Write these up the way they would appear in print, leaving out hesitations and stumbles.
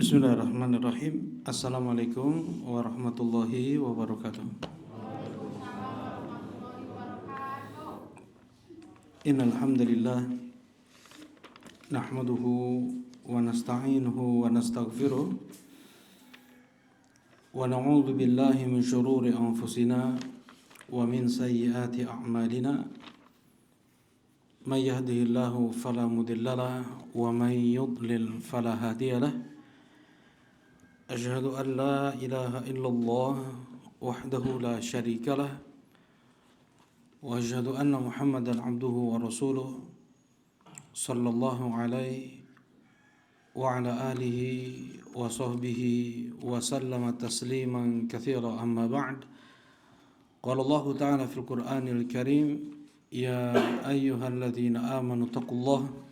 Bismillahirrahmanirrahim. Assalamualaikum warahmatullahi wabarakatuh. Innal hamdalillah nahmaduhu wa nasta'inuhu wa nastaghfiruh wa na'udzu billahi min shururi anfusina wa min sayyiati a'malina. May yahdihillahu fala mudilla lahu wa may yudlil fala hadiya lahu. Asyhadu an la ilaha illallah wahdahu la syarika lah wa asyhadu anna Muhammadan abduhu wa rasuluh sallallahu alaihi wa ala alihi wa sahbihi wa sallama tasliman katsira amma ba'd. Qala Allah ta'ala fil Qur'anil Karim, ya ayyuhalladzina amanu taqullaha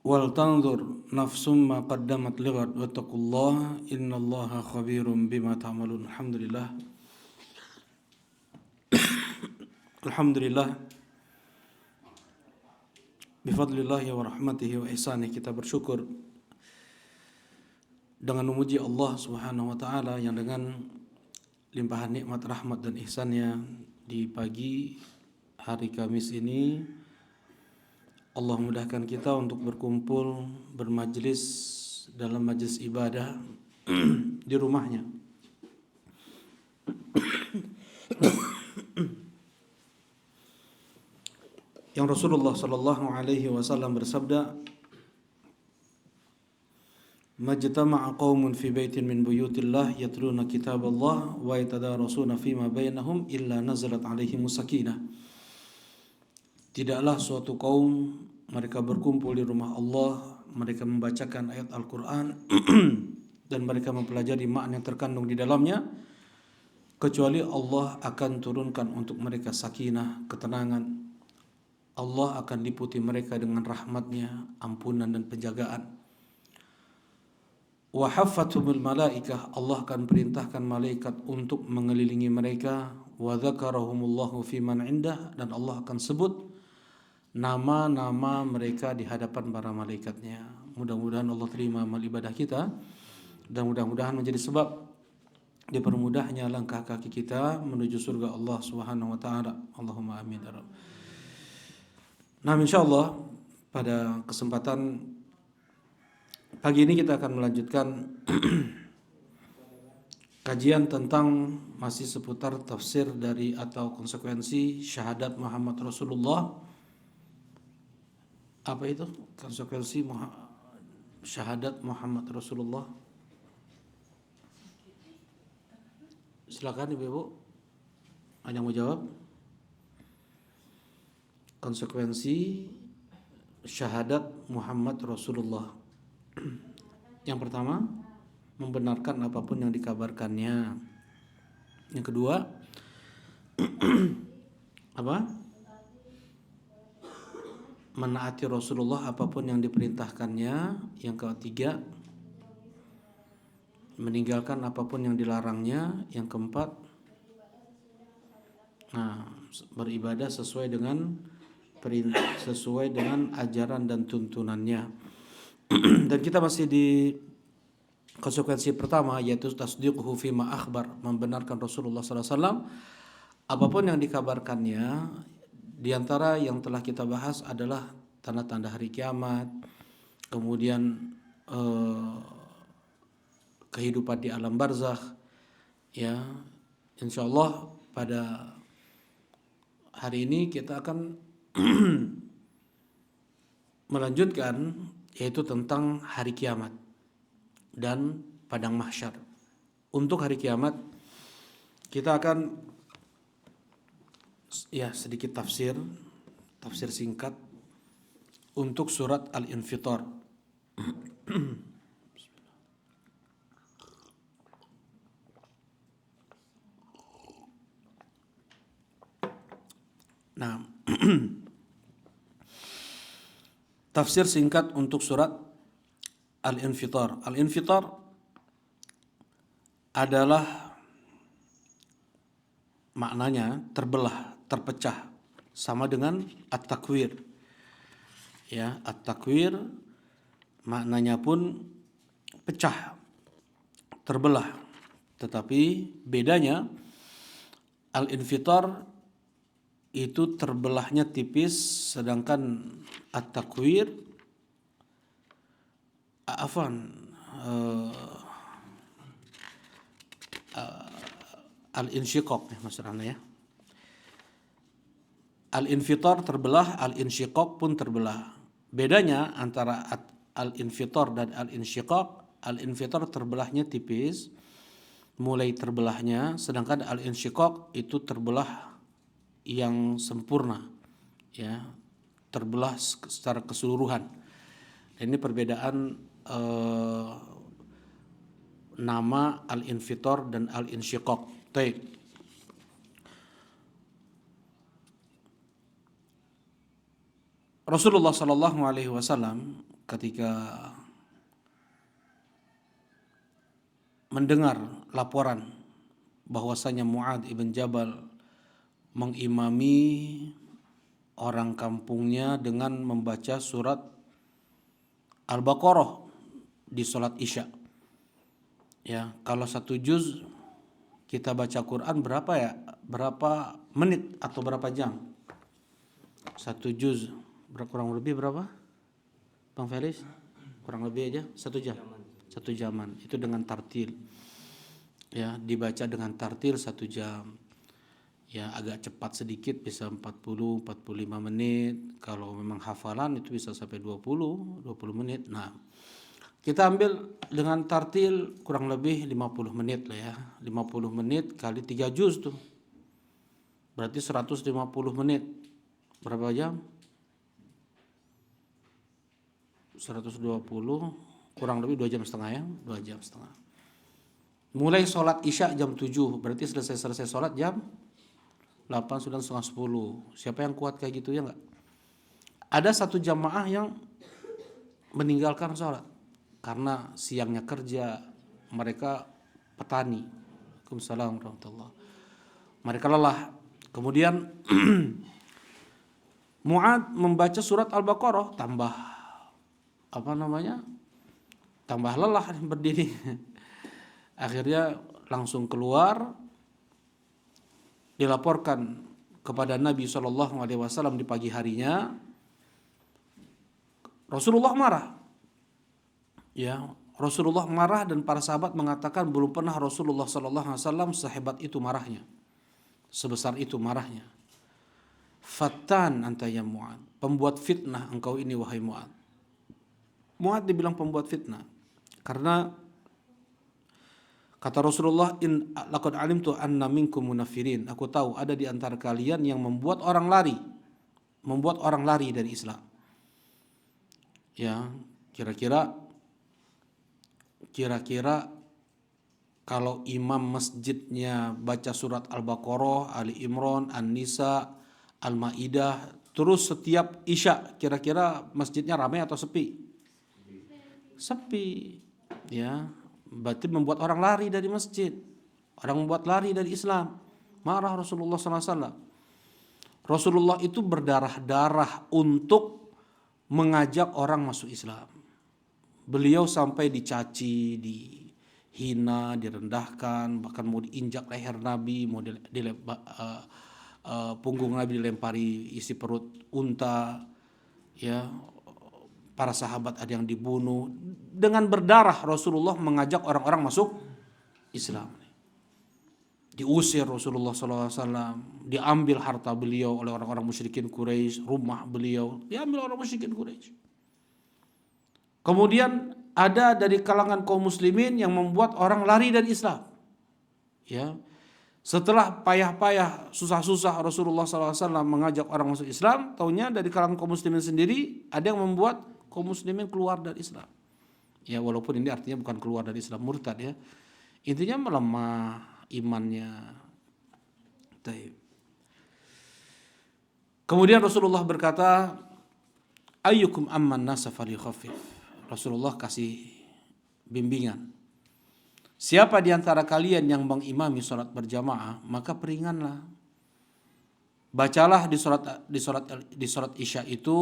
wal tanzur nafsum ma qaddamat lighad wattaqullaha innallaha khabirum bima ta'malun. Alhamdulillah bifadlillahi wa rahmatihi wa ihsanih, kita bersyukur dengan memuji Allah Subhanahu wa taala yang dengan limpahan nikmat, rahmat dan ihsannya di pagi hari Kamis ini Allah mudahkan kita untuk berkumpul bermajlis dalam majlis ibadah di rumahnya. Yang Rasulullah sallallahu alaihi wasallam bersabda, "Majtama'a qaumun fi baitin min buyutillah yatluna kitaballah wa yatadarasuna fima bainahum illa nazalat alaihimus sakinah." Tidaklah suatu kaum mereka berkumpul di rumah Allah, mereka membacakan ayat Al-Quran dan mereka mempelajari makna yang terkandung di dalamnya, kecuali Allah akan turunkan untuk mereka sakinah, ketenangan. Allah akan liputi mereka dengan rahmatnya, ampunan dan penjagaan. Wa haffathumul malaikah, Allah akan perintahkan malaikat untuk mengelilingi mereka. Wa dzakarahumullahu fi man indah, dan Allah akan sebut nama-nama mereka di hadapan para malaikatnya. Mudah-mudahan Allah terima amal ibadah kita dan mudah-mudahan menjadi sebab dipermudahnya langkah kaki kita menuju surga Allah Subhanahu wa taala. Allahumma amin ya rabb. Nah, insyaallah pada kesempatan pagi ini kita akan melanjutkan kajian tentang masih seputar tafsir dari atau konsekuensi syahadat Muhammad Rasulullah. Apa itu konsekuensi syahadat Muhammad Rasulullah? Silakan Ibu, ada yang mau jawab? Konsekuensi syahadat Muhammad Rasulullah. Yang pertama, membenarkan apapun yang dikabarkannya. Yang kedua, apa? Menaati Rasulullah apapun yang diperintahkannya. Yang ketiga, meninggalkan apapun yang dilarangnya. Yang keempat, beribadah sesuai dengan ajaran dan tuntunannya. Dan kita masih di konsekuensi pertama, yaitu tasdiquhu fima akhbar, membenarkan Rasulullah SAW apapun yang dikabarkannya. Di antara yang telah kita bahas adalah tanda-tanda hari kiamat, kemudian kehidupan di alam barzakh. Ya, insyaallah pada hari ini kita akan melanjutkan, yaitu tentang hari kiamat dan padang mahsyar. Untuk hari kiamat kita akan sedikit tafsir singkat untuk surat Al-Infitar. Nah, tafsir singkat untuk surat Al-Infitar. Al-Infitar adalah maknanya terbelah, terpecah, sama dengan at-takwir. Ya, at-takwir maknanya pun pecah, terbelah. Tetapi bedanya al-infitar itu terbelahnya tipis, sedangkan at-takwir al-insyiqaq maksudnya ya. Al-infitar terbelah, al-insyiqaq pun terbelah. Bedanya antara al-infitar dan al-insyiqaq, al-infitar terbelahnya tipis, mulai terbelahnya, sedangkan al-insyiqaq itu terbelah yang sempurna, ya, terbelah secara keseluruhan. Dan ini perbedaan nama al-infitar dan al-insyiqaq. Baik. Rasulullah Shallallahu Alaihi Wasallam ketika mendengar laporan bahwasanya Mu'adz ibn Jabal mengimami orang kampungnya dengan membaca surat Al-Baqarah di sholat Isya. Ya, kalau 1 juz kita baca Quran berapa ya? Berapa menit atau berapa jam? 1 juz kurang lebih berapa? Bang Felis? Kurang lebih aja 1 jam. 1 jaman. Itu dengan tartil. Ya, dibaca dengan tartil 1 jam. Ya, agak cepat sedikit bisa 40-45 menit. Kalau memang hafalan itu bisa sampai 20 menit. Nah, kita ambil dengan tartil kurang lebih 50 menit lah ya. 50 menit kali 3 juz tuh. Berarti 150 menit. Berapa jam? 120 kurang lebih 2 jam setengah ya. 2 jam setengah. Mulai sholat Isya jam 7. Berarti selesai sholat jam 8, 9, setengah 10. Siapa yang kuat kayak gitu ya enggak? Ada satu jamaah yang meninggalkan sholat karena siangnya kerja, mereka petani. Waalaikumsalam warahmatullahi. Mereka lelah. Kemudian Mu'adz membaca surat Al-Baqarah, tambah lelah berdiri. Akhirnya langsung keluar, dilaporkan kepada Nabi SAW di pagi harinya. Rasulullah marah. Ya, Rasulullah marah dan para sahabat mengatakan belum pernah Rasulullah SAW sehebat itu marahnya, sebesar itu marahnya. Fattan anta ya Mu'adz, pembuat fitnah engkau ini wahai Mu'adz. Mu'adz dibilang pembuat fitnah karena kata Rasulullah, in laqad alimtu anna minkum munafirin, aku tahu ada di antara kalian yang membuat orang lari dari Islam. Ya, kira-kira kalau imam masjidnya baca surat Al-Baqarah, Ali Imran, An-Nisa, Al-Maidah, terus setiap Isya, kira-kira masjidnya ramai atau sepi? Sepi. Ya, berarti membuat orang lari dari masjid, orang membuat lari dari Islam. Marah Rasulullah SAW. Rasulullah itu berdarah-darah untuk mengajak orang masuk Islam. Beliau sampai dicaci, dihina, direndahkan, bahkan mau diinjak leher Nabi, mau punggung Nabi dilempari isi perut unta. Ya, para sahabat ada yang dibunuh. Dengan berdarah Rasulullah mengajak orang-orang masuk Islam. Diusir Rasulullah SAW, diambil harta beliau oleh orang-orang musyrikin Quraisy, rumah beliau diambil orang musyrikin Quraisy. Kemudian ada dari kalangan kaum muslimin yang membuat orang lari dari Islam. Ya, setelah payah-payah, susah-susah Rasulullah SAW mengajak orang masuk Islam, taunya dari kalangan kaum muslimin sendiri ada yang membuat kaum muslimin keluar dari Islam. Ya, walaupun ini artinya bukan keluar dari Islam, murtad ya. Intinya melemah imannya. Kemudian Rasulullah berkata, ayyukum amman nasa falyukhaffif. Rasulullah kasih bimbingan. Siapa di antara kalian yang mengimami salat berjamaah, maka peringanlah. Bacalah di salat Isya itu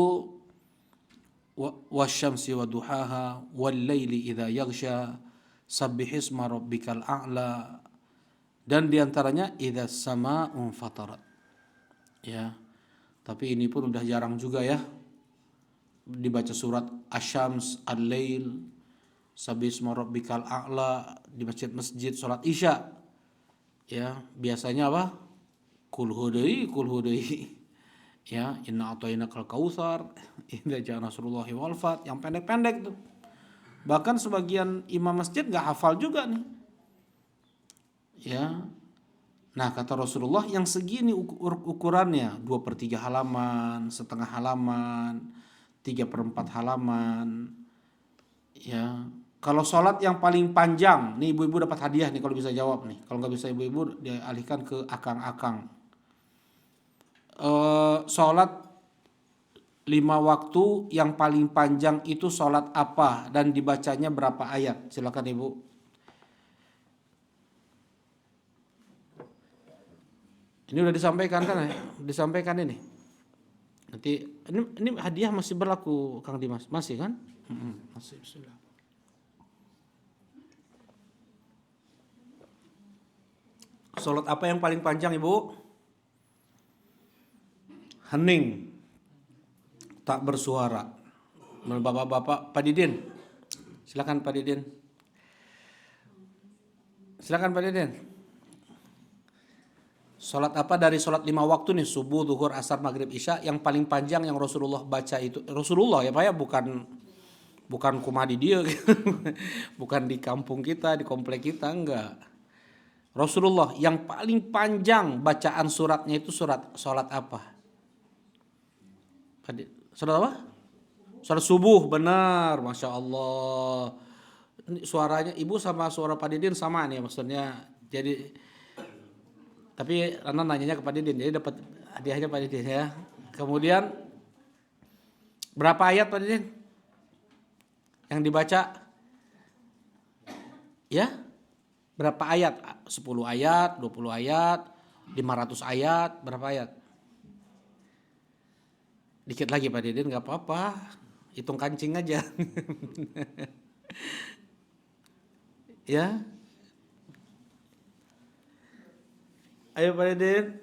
wasyamsi waduhaha wal laili idza yaghsha sabbihisma rabbikal a'la, dan diantaranya idza samaa'un fatarat. Ya, tapi ini pun udah jarang juga ya dibaca surat Asy-Syams, Al-Lail, Sabbihisma rabbikal a'la di masjid-masjid salat Isya. Ya, biasanya apa? Kul hudai. Ya, inna a'tainakal kautsar, idza jaa nasrullahi wal fath, yang pendek-pendek tuh. Bahkan sebagian imam masjid nggak hafal juga nih. Ya. Nah, kata Rasulullah yang segini ukurannya 2/3 halaman, setengah halaman, 3/4 halaman. Ya. Kalau sholat yang paling panjang, nih ibu-ibu dapat hadiah nih kalau bisa jawab nih. Kalau nggak bisa ibu-ibu dialihkan ke akang-akang. Sholat 5 waktu yang paling panjang itu sholat apa dan dibacanya berapa ayat? Silakan ibu. Ini udah disampaikan kan ya? Disampaikan ini. Nanti ini hadiah masih berlaku Kang Dimas, masih kan? Masih. Bismillah. Sholat apa yang paling panjang ibu? Hening, tak bersuara. Bapak-bapak, Pak Didin, silakan Pak Didin. Silakan Pak Didin. Sholat apa dari sholat 5 waktu nih, subuh, zuhur, asar, maghrib, isya, yang paling panjang yang Rasulullah baca itu, Rasulullah ya Pak ya, bukan kumadi dia, bukan di kampung kita, di komplek kita, enggak. Rasulullah yang paling panjang bacaan suratnya itu sholat apa? Sholat apa? Sholat subuh, benar, Masya Allah. Suaranya ibu sama suara Pak Didin sama nih maksudnya. Jadi, tapi Rana nanyanya ke Pak Didin, jadi dapat hadiahnya Pak Didin ya. Kemudian berapa ayat Pak Didin yang dibaca? Ya, berapa ayat? 10 ayat, 20 ayat, 500 ayat, berapa ayat? Dikit lagi Pak Didin, gak apa-apa, hitung kancing aja. Ya, ayo Pak Didin.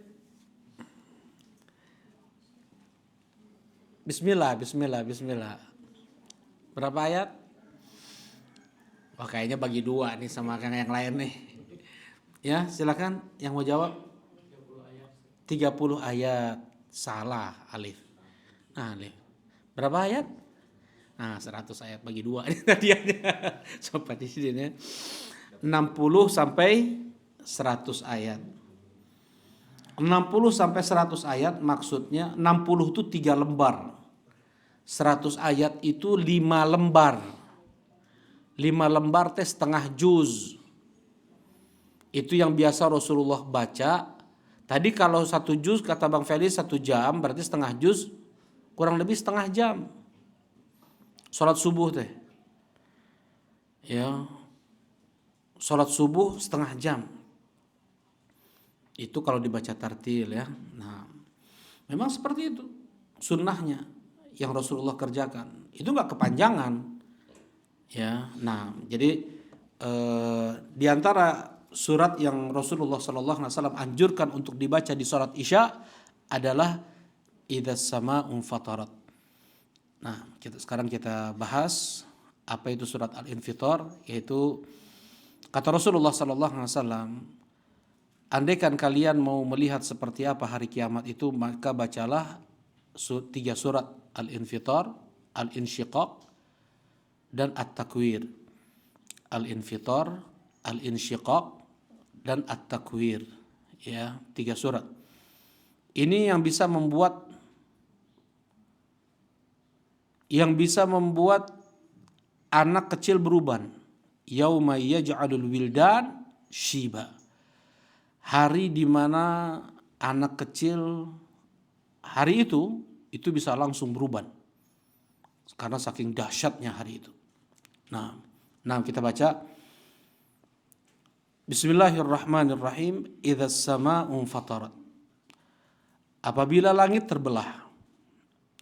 Bismillah. Berapa ayat? Wah, kayaknya bagi 2 nih sama yang lain nih. Ya, silakan yang mau jawab. 30 ayat. Salah, Alif. Nah, Alif. Berapa ayat? Nah, 100 ayat bagi 2 hadiahnya. Sobat di sini ya. 60 sampai 100 ayat. 60 sampai 100 ayat maksudnya 60 itu 3 lembar. 100 ayat itu 5 lembar. 5 lembar teh setengah juz. Itu yang biasa Rasulullah baca. Tadi kalau 1 juz kata Bang Felis 1 jam, berarti setengah juz kurang lebih setengah jam. Sholat subuh teh. Ya. Sholat subuh setengah jam. Itu kalau dibaca tartil ya. Nah, memang seperti itu sunnahnya yang Rasulullah kerjakan. Itu nggak kepanjangan. Ya. Nah, jadi di antara surat yang Rasulullah SAW anjurkan untuk dibaca di sholat Isya adalah Idzas samaa'un fatarat. Nah, sekarang kita bahas apa itu surat Al-Infitar, yaitu kata Rasulullah SAW, andaikan kalian mau melihat seperti apa hari kiamat itu, maka bacalah 3 surat Al-Infitar, Al-Insyiqaq, dan At-Takwir. Al-Infitar, Al-Insyiqaq, dan At-Takwir. Ya, 3 surat. Ini yang bisa membuat anak kecil beruban. Yauma yaj'alul wildan syiba. Hari di mana anak kecil hari itu bisa langsung beruban. Karena saking dahsyatnya hari itu. Nah, kita baca Bismillahirrahmanirrahim. Idzas samaa'un fatarat. Apabila langit terbelah.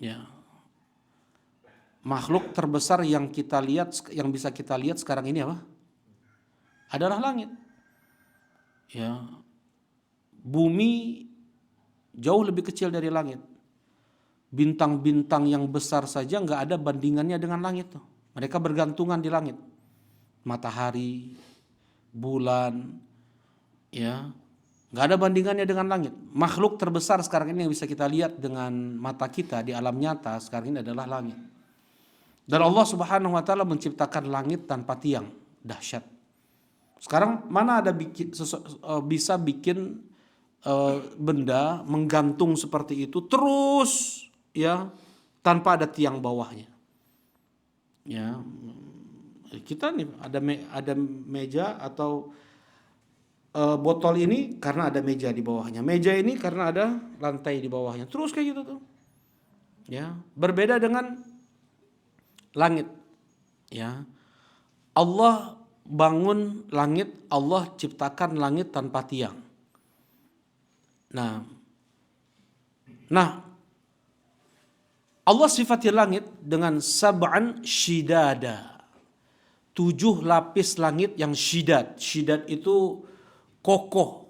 Ya. Makhluk terbesar yang kita lihat, yang bisa kita lihat sekarang ini apa? Adalah langit. Ya, bumi jauh lebih kecil dari langit. Bintang-bintang yang besar saja nggak ada bandingannya dengan langit tuh. Mereka bergantungan di langit. Matahari, bulan, ya, nggak ada bandingannya dengan langit. Makhluk terbesar sekarang ini yang bisa kita lihat dengan mata kita di alam nyata sekarang ini adalah langit. Dan Allah Subhanahu wa taala menciptakan langit tanpa tiang, dahsyat. Sekarang mana ada bisa bikin benda menggantung seperti itu terus, ya, tanpa ada tiang bawahnya. Ya, kita nih ada meja atau botol ini karena ada meja di bawahnya. Meja ini karena ada lantai di bawahnya. Terus kayak gitu tuh. Ya, berbeda dengan langit. Ya. Allah bangun langit, Allah ciptakan langit tanpa tiang. Nah, Allah sifati langit dengan sab'an shidada. 7 lapis langit yang shidad. Shidad itu kokoh,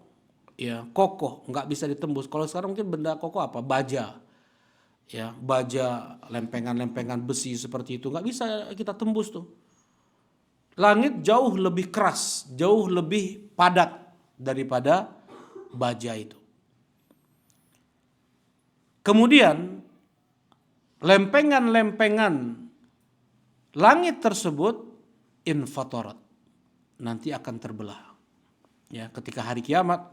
ya, kokoh, nggak bisa ditembus. Kalau sekarang mungkin benda kokoh apa? Baja, ya, baja, lempengan-lempengan besi seperti itu nggak bisa kita tembus tuh. Langit jauh lebih keras, jauh lebih padat daripada baja itu. Kemudian lempengan-lempengan langit tersebut infatorat, nanti akan terbelah. Ya, ketika hari kiamat,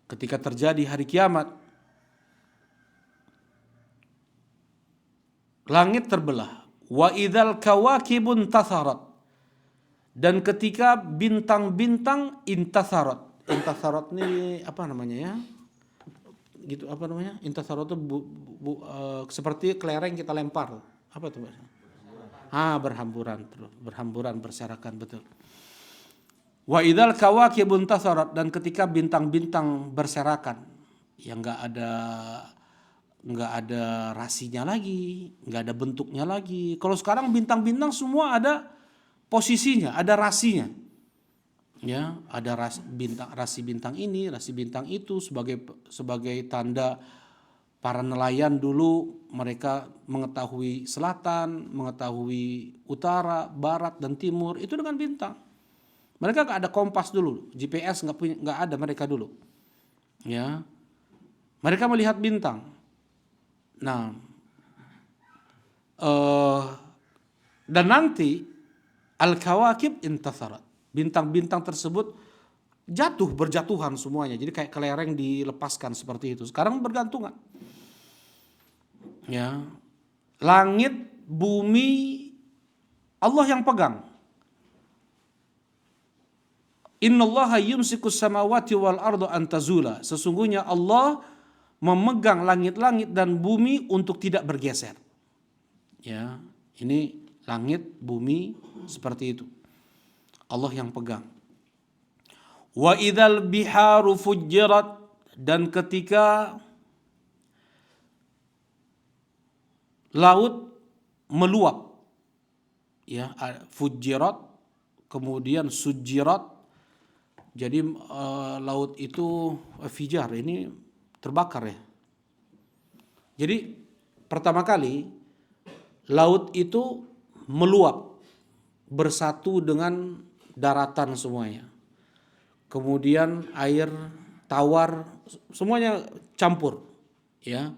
ketika terjadi hari kiamat, langit terbelah. Wa idzal kawakibun tatharat, dan ketika bintang-bintang intatharat. Intatharat ini apa namanya ya? Gitu, apa namanya? Intatharat itu seperti kelereng kita lempar. Apa itu bahasa? Berhamburan berserakan, betul. Wa idzal kawakibun tatharat, dan ketika bintang-bintang berserakan, yang nggak ada rasinya lagi, nggak ada bentuknya lagi. Kalau sekarang bintang-bintang semua ada posisinya, ada rasinya. Ya, ada rasi bintang ini, rasi bintang itu sebagai tanda para nelayan dulu, mereka mengetahui selatan, mengetahui utara, barat dan timur itu dengan bintang. Mereka nggak ada kompas dulu, GPS nggak ada mereka dulu. Ya, mereka melihat bintang. Nah, dan nanti al-kawakib intatharat, bintang-bintang tersebut berjatuhan semuanya. Jadi kayak kelereng dilepaskan seperti itu. Sekarang bergantungan. Ya, langit, bumi, Allah yang pegang. Innallaha yumsikus samawati wal arda an tazula. Sesungguhnya Allah memegang langit-langit dan bumi untuk tidak bergeser. Ya, ini langit, bumi seperti itu. Allah yang pegang. Wa idzal biharu fujjirat, dan ketika laut meluap, ya, fujirat, kemudian sujirat. Jadi laut itu fijar, ini terbakar ya. Jadi pertama kali laut itu meluap bersatu dengan daratan semuanya. Kemudian air tawar semuanya campur, ya.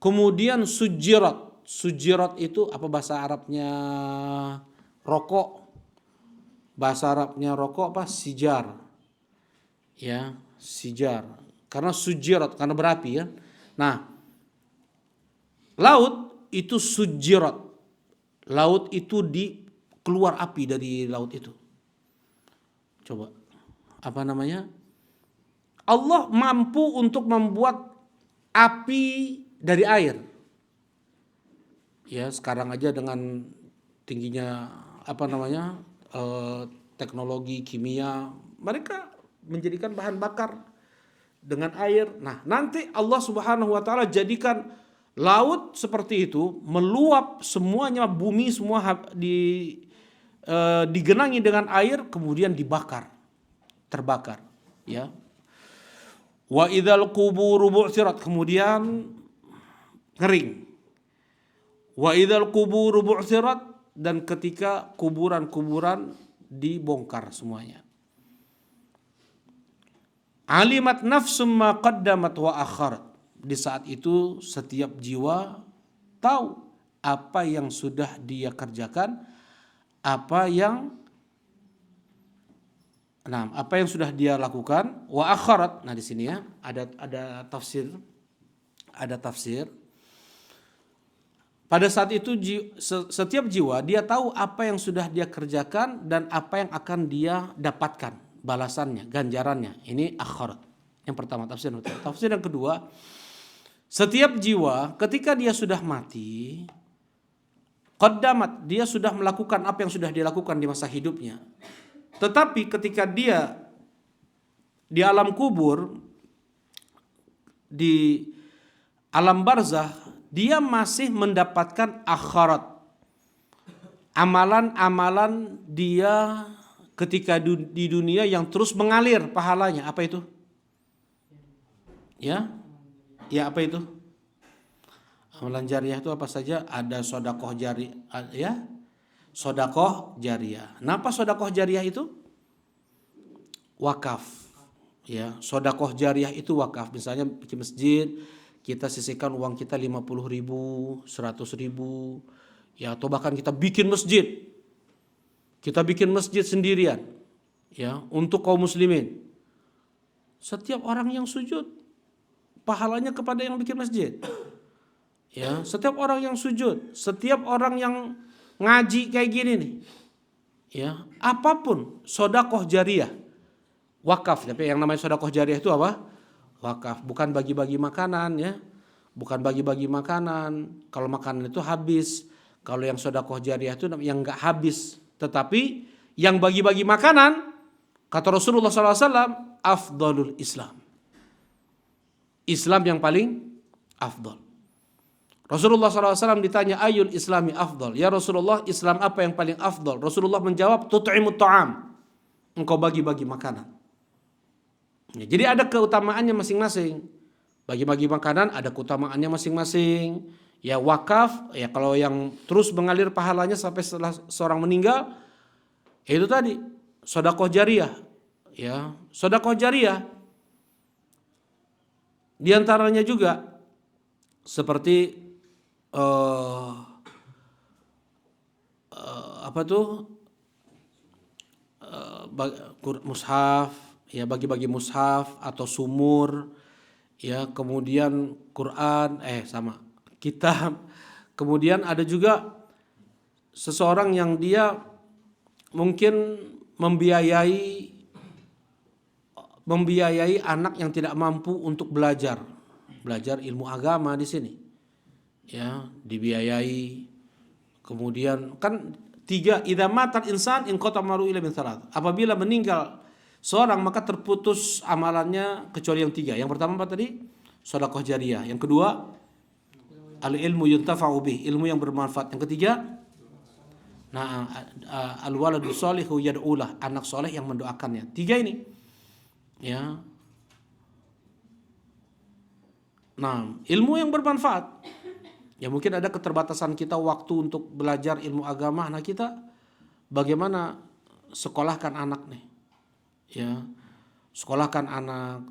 Kemudian sujirat. Sujirat itu apa bahasa Arabnya? Rokok. Bahasa Arabnya rokok apa? Sijar. Ya, sijar. Karena sujirat, karena berapi ya. Nah, laut itu sujirat. Laut itu keluar api dari laut itu. Coba, apa namanya? Allah mampu untuk membuat api dari air. Ya, sekarang aja dengan tingginya apa namanya teknologi kimia, mereka menjadikan bahan bakar dengan air. Nah, nanti Allah Subhanahu wa taala jadikan Laut seperti itu meluap semuanya, bumi semua digenangi dengan air, kemudian dibakar, terbakar. Ya. Wa idzal quburu bu'tsirat, kemudian kering. Wa idzal quburu bu'tsirat, dan ketika kuburan-kuburan dibongkar semuanya. Alimat nafsum ma qaddamat wa akharat. Di saat itu setiap jiwa tahu apa yang sudah dia kerjakan, apa yang sudah dia lakukan, wa akharat. Nah di sini ya ada tafsir. Pada saat itu setiap jiwa dia tahu apa yang sudah dia kerjakan dan apa yang akan dia dapatkan, balasannya, ganjarannya. Ini akhirat. Yang pertama tafsir. Tafsir yang kedua, setiap jiwa ketika dia sudah mati, qaddamat, dia sudah melakukan apa yang sudah dia lakukan di masa hidupnya. Tetapi ketika dia di alam kubur, di alam barzah, dia masih mendapatkan akhirat. Amalan-amalan dia ketika di dunia yang terus mengalir pahalanya. Apa itu? Ya apa itu? Amalan jariah itu apa saja? Ada sedekah jariah, ya. Sedekah jariah. Kenapa sedekah jariah itu? Wakaf. Ya, sedekah jariah itu wakaf. Misalnya bikin masjid, kita sisihkan uang kita 50.000, 100.000, ya, atau bahkan kita bikin masjid. Kita bikin masjid sendirian, ya, untuk kaum muslimin. Setiap orang yang sujud, pahalanya kepada yang bikin masjid. Ya, setiap orang yang sujud, setiap orang yang ngaji kayak gini nih, ya, apapun sedekah jariah, wakaf. Tapi yang namanya sedekah jariah itu apa? Wakaf, bukan bagi-bagi makanan, ya, bukan bagi-bagi makanan. Kalau makanan itu habis, kalau yang sedekah jariah itu yang nggak habis, tetapi yang bagi-bagi makanan, kata Rasulullah SAW, afdalul Islam. Islam yang paling afdal. Rasulullah SAW ditanya, ayul islami afdal? Ya Rasulullah, Islam apa yang paling afdal? Rasulullah menjawab, tut'imut ta'am. Engkau bagi-bagi makanan. Ya, jadi ada keutamaannya masing-masing. Bagi-bagi makanan ada keutamaannya masing-masing. Ya wakaf, ya kalau yang terus mengalir pahalanya sampai setelah seorang meninggal, itu tadi sedekah jariah. Ya, sedekah jariah. Di antaranya juga seperti mushaf, ya, bagi-bagi mushaf atau sumur, ya, kemudian Quran, kitab. Kemudian ada juga seseorang yang dia mungkin membiayai anak yang tidak mampu untuk belajar ilmu agama di sini. Ya, dibiayai. Kemudian kan 3, idza matal insan inqata amaluhu illa min thalath. Apabila meninggal seorang maka terputus amalannya kecuali yang 3. Yang pertama apa tadi? Sedekah jariah. Yang kedua, al ilmu yuntafa'u bih, ilmu yang bermanfaat. Yang ketiga, al waladu shalihu yad'ulah, anak soleh yang mendoakannya. 3 ini. Ya. Nah, ilmu yang bermanfaat. Ya mungkin ada keterbatasan kita waktu untuk belajar ilmu agama. Nah kita bagaimana sekolahkan anak nih? Ya, sekolahkan anak,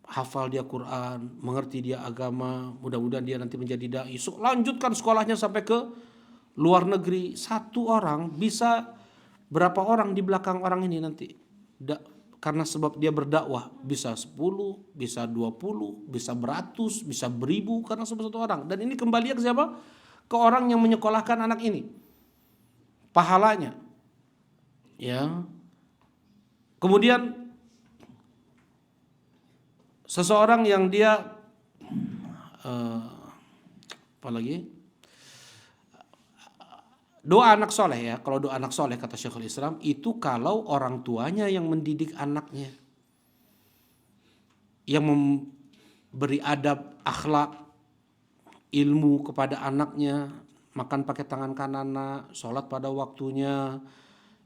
hafal dia Quran, mengerti dia agama. Mudah-mudahan dia nanti menjadi dai. Lanjutkan sekolahnya sampai ke luar negeri. Satu orang bisa berapa orang di belakang orang ini nanti? Karena sebab dia berdakwah, bisa 10, bisa 20, bisa beratus, bisa beribu karena sebab satu orang. Dan ini kembali ke siapa? Ke orang yang menyekolahkan anak ini. Pahalanya. Ya. Kemudian seseorang yang dia doa anak soleh, ya. Kalau doa anak soleh kata Syekhul Islam itu kalau orang tuanya yang mendidik anaknya, yang memberi adab, akhlak, ilmu kepada anaknya, makan pakai tangan kanan, sholat pada waktunya,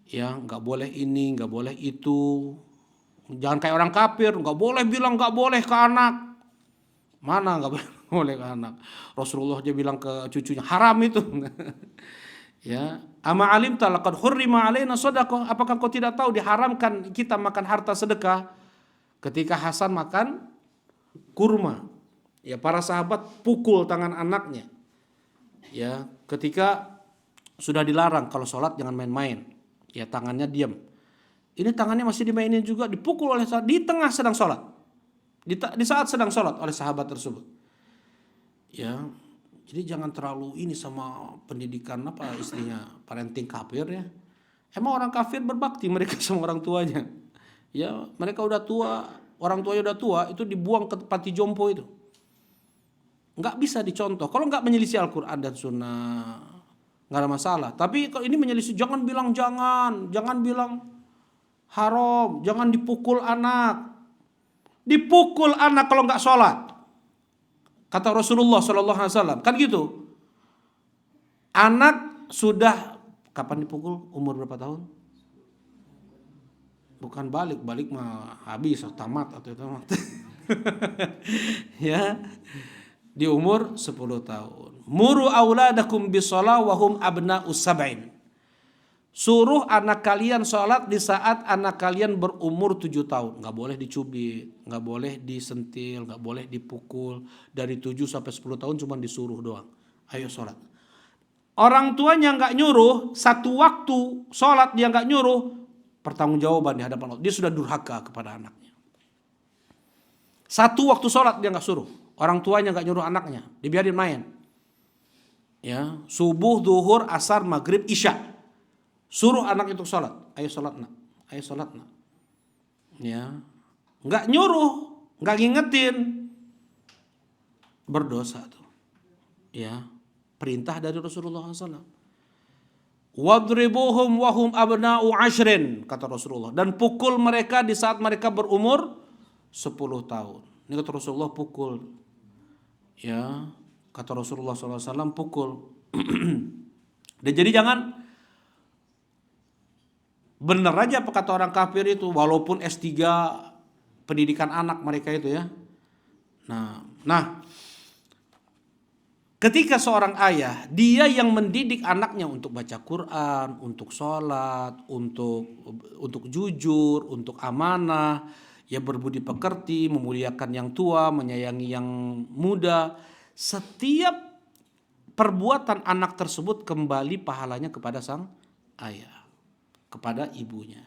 ya nggak boleh ini, nggak boleh itu. Jangan kayak orang kafir, nggak boleh bilang nggak boleh ke anak. Mana nggak boleh ke anak? Rasulullah aja bilang ke cucunya haram itu. Ya, ama alim talaqad hurrima alaina sadaqah. Apakah kau tidak tahu diharamkan kita makan harta sedekah? Ketika Hasan makan kurma, ya para sahabat pukul tangan anaknya. Ya, ketika sudah dilarang kalau sholat jangan main-main. Ya, tangannya diam. Ini tangannya masih dimainin juga, dipukul oleh sahabat di tengah sedang sholat. Di saat sedang sholat oleh sahabat tersebut. Ya, jadi jangan terlalu ini sama pendidikan apa istrinya parenting kafir ya. Emang orang kafir berbakti mereka sama orang tuanya. Ya, mereka udah tua, orang tuanya udah tua, itu dibuang ke panti jompo itu. Nggak bisa dicontoh. Kalau nggak menyelisih Al-Quran dan Sunnah, nggak ada masalah. Tapi kalau ini menyelisih, jangan bilang jangan bilang haram, jangan dipukul anak. Dipukul anak kalau nggak sholat. Kata Rasulullah SAW, kan gitu. Anak sudah kapan dipukul? Umur berapa tahun? Bukan balik mah habis atau tamat. Ya, di umur 10 tahun. Muru auladakum bisolah wahum abna'us sab'in. Suruh anak kalian sholat di saat anak kalian berumur 7 tahun. Nggak boleh dicubit, nggak boleh disentil, nggak boleh dipukul. Dari 7 sampai 10 tahun cuma disuruh doang. Ayo sholat. Orang tuanya nggak nyuruh, satu waktu sholat dia nggak nyuruh, pertanggungjawaban di hadapan Allah. Dia sudah durhaka kepada anaknya. Satu waktu sholat dia nggak suruh. Orang tuanya nggak nyuruh anaknya, dibiarin main. Ya, subuh, zuhur, asar, maghrib, isya. Suruh anak itu sholat. Ayo sholat nak. Ayo sholat nak. Ya, nggak nyuruh, nggak ngingetin, berdosa tuh. Ya, perintah dari Rasulullah SAW. Wadribuhum wahum abna'u ashrin, kata Rasulullah. Dan pukul mereka di saat mereka berumur 10 tahun. Ini kata Rasulullah pukul. Ya, kata Rasulullah SAW pukul. Dan jadi jangan benar aja apa kata orang kafir itu, walaupun S3 pendidikan anak mereka itu ya. Nah, ketika seorang ayah, dia yang mendidik anaknya untuk baca Quran, untuk sholat, untuk jujur, untuk amanah, ya berbudi pekerti, memuliakan yang tua, menyayangi yang muda. Setiap perbuatan anak tersebut kembali pahalanya kepada sang ayah, kepada ibunya.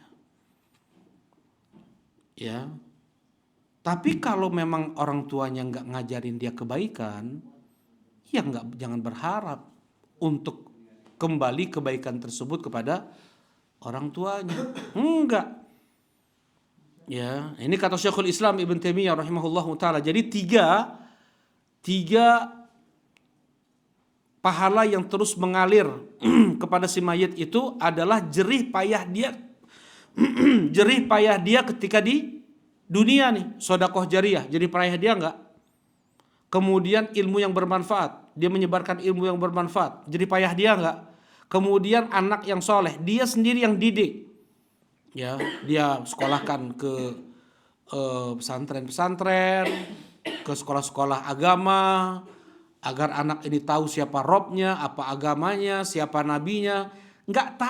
Ya. Tapi kalau memang orang tuanya nggak ngajarin dia kebaikan, ya jangan berharap untuk kembali kebaikan tersebut kepada orang tuanya. Enggak. Ya, ini kata Syekhul Islam Ibn Taimiyah rahimahullahu taala. Jadi tiga pahala yang terus mengalir kepada si mayit itu adalah jerih payah dia ketika di dunia nih, sedekah jariyah, jerih payah dia enggak? Kemudian ilmu yang bermanfaat, dia menyebarkan ilmu yang bermanfaat, jerih payah dia enggak? Kemudian anak yang soleh, dia sendiri yang didik. Ya, dia sekolahkan ke pesantren-pesantren, ke sekolah-sekolah agama, agar anak ini tahu siapa Robnya, apa agamanya, siapa nabinya. Nggak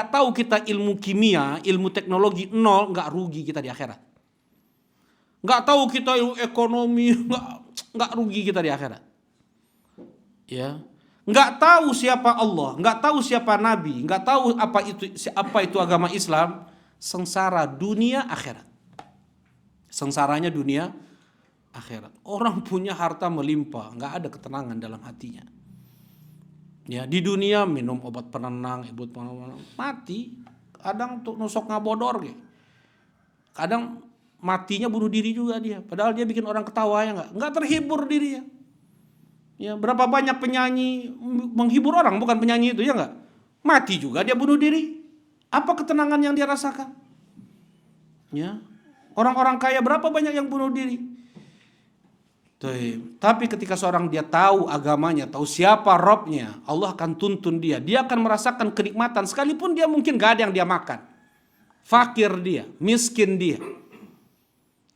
tahu kita ilmu kimia, ilmu teknologi nol, nggak rugi kita di akhirat. Nggak tahu kita ilmu ekonomi, nggak rugi kita di akhirat. Ya, nggak tahu siapa Allah, nggak tahu siapa Nabi, nggak tahu apa itu agama Islam, sengsara dunia akhirat. Sengsaranya dunia akhirat. Orang punya harta melimpah, nggak ada ketenangan dalam hatinya. Ya, di dunia minum obat penenang, mati. Kadang tuh nusok ngabodor gitu. Kadang matinya bunuh diri juga dia. Padahal dia bikin orang ketawa ya nggak terhibur dirinya. Ya, berapa banyak penyanyi menghibur orang, bukan penyanyi itu ya nggak? Mati juga dia bunuh diri. Apa ketenangan yang dia rasakan? Ya, orang-orang kaya berapa banyak yang bunuh diri? Tapi ketika seorang dia tahu agamanya, tahu siapa Robnya, Allah akan tuntun dia. Dia akan merasakan kenikmatan sekalipun dia mungkin gak ada yang dia makan. Fakir dia, miskin dia.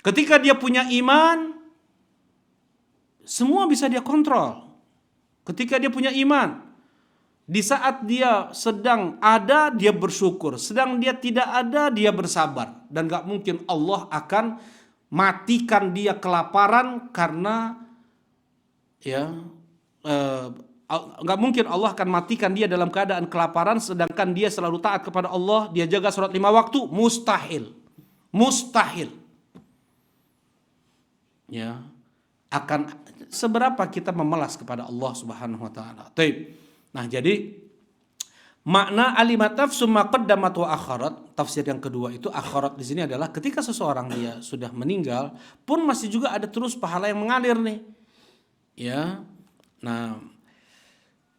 Ketika dia punya iman, semua bisa dia kontrol. Ketika dia punya iman, di saat dia sedang ada, dia bersyukur. Sedang dia tidak ada, dia bersabar. Dan gak mungkin Allah akan matikan dia kelaparan karena nggak mungkin Allah akan matikan dia dalam keadaan kelaparan sedangkan dia selalu taat kepada Allah, dia jaga sholat 5 waktu, mustahil. Ya, akan seberapa kita memelas kepada Allah Subhanahu wa taala. Nah, jadi makna alimataf summa qaddamat wa akharat, tafsir yang kedua itu akharat di sini adalah ketika seseorang dia sudah meninggal pun masih juga ada terus pahala yang mengalir nih. Ya. Nah,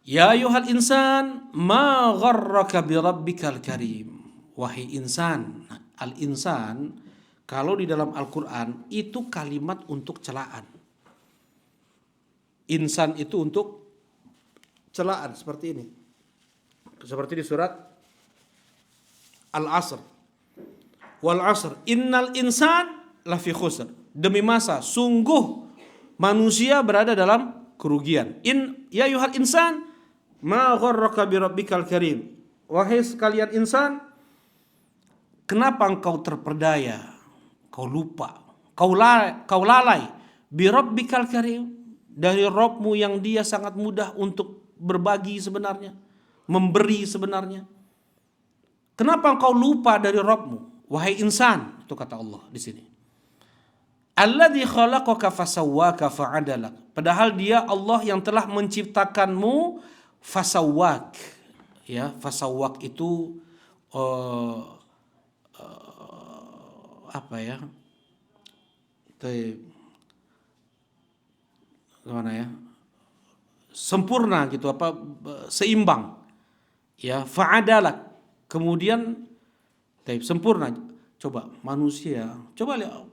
ya ayyuhal insan ma gharraka bi rabbikal karim. Wahai insan. Nah, al-insan kalau di dalam Al-Qur'an itu kalimat untuk celaan. Insan itu untuk celaan seperti ini. Seperti di surat Al-Asr. Wal 'asr innal insan lafi khusr. Demi masa sungguh manusia berada dalam kerugian. Ya ayyuhal insan ma gharraka bi rabbikal karim. Wahai sekalian insan, kenapa engkau terperdaya? Kau lupa, kau lalai bi rabbikal karim, dari Rabbmu yang dia sangat mudah untuk berbagi sebenarnya, memberi sebenarnya. Kenapa engkau lupa dari Rabbmu? Wahai insan, itu kata Allah di sini. Alladzi khalaqaka fasawwaka fa'adalak. Padahal dia Allah yang telah menciptakanmu fasawwak. Ya, fasawwak itu apa ya? Gimana ya? Sempurna gitu, apa seimbang. Ya, fa'adalak. Kemudian sempurna. Coba manusia, coba lihat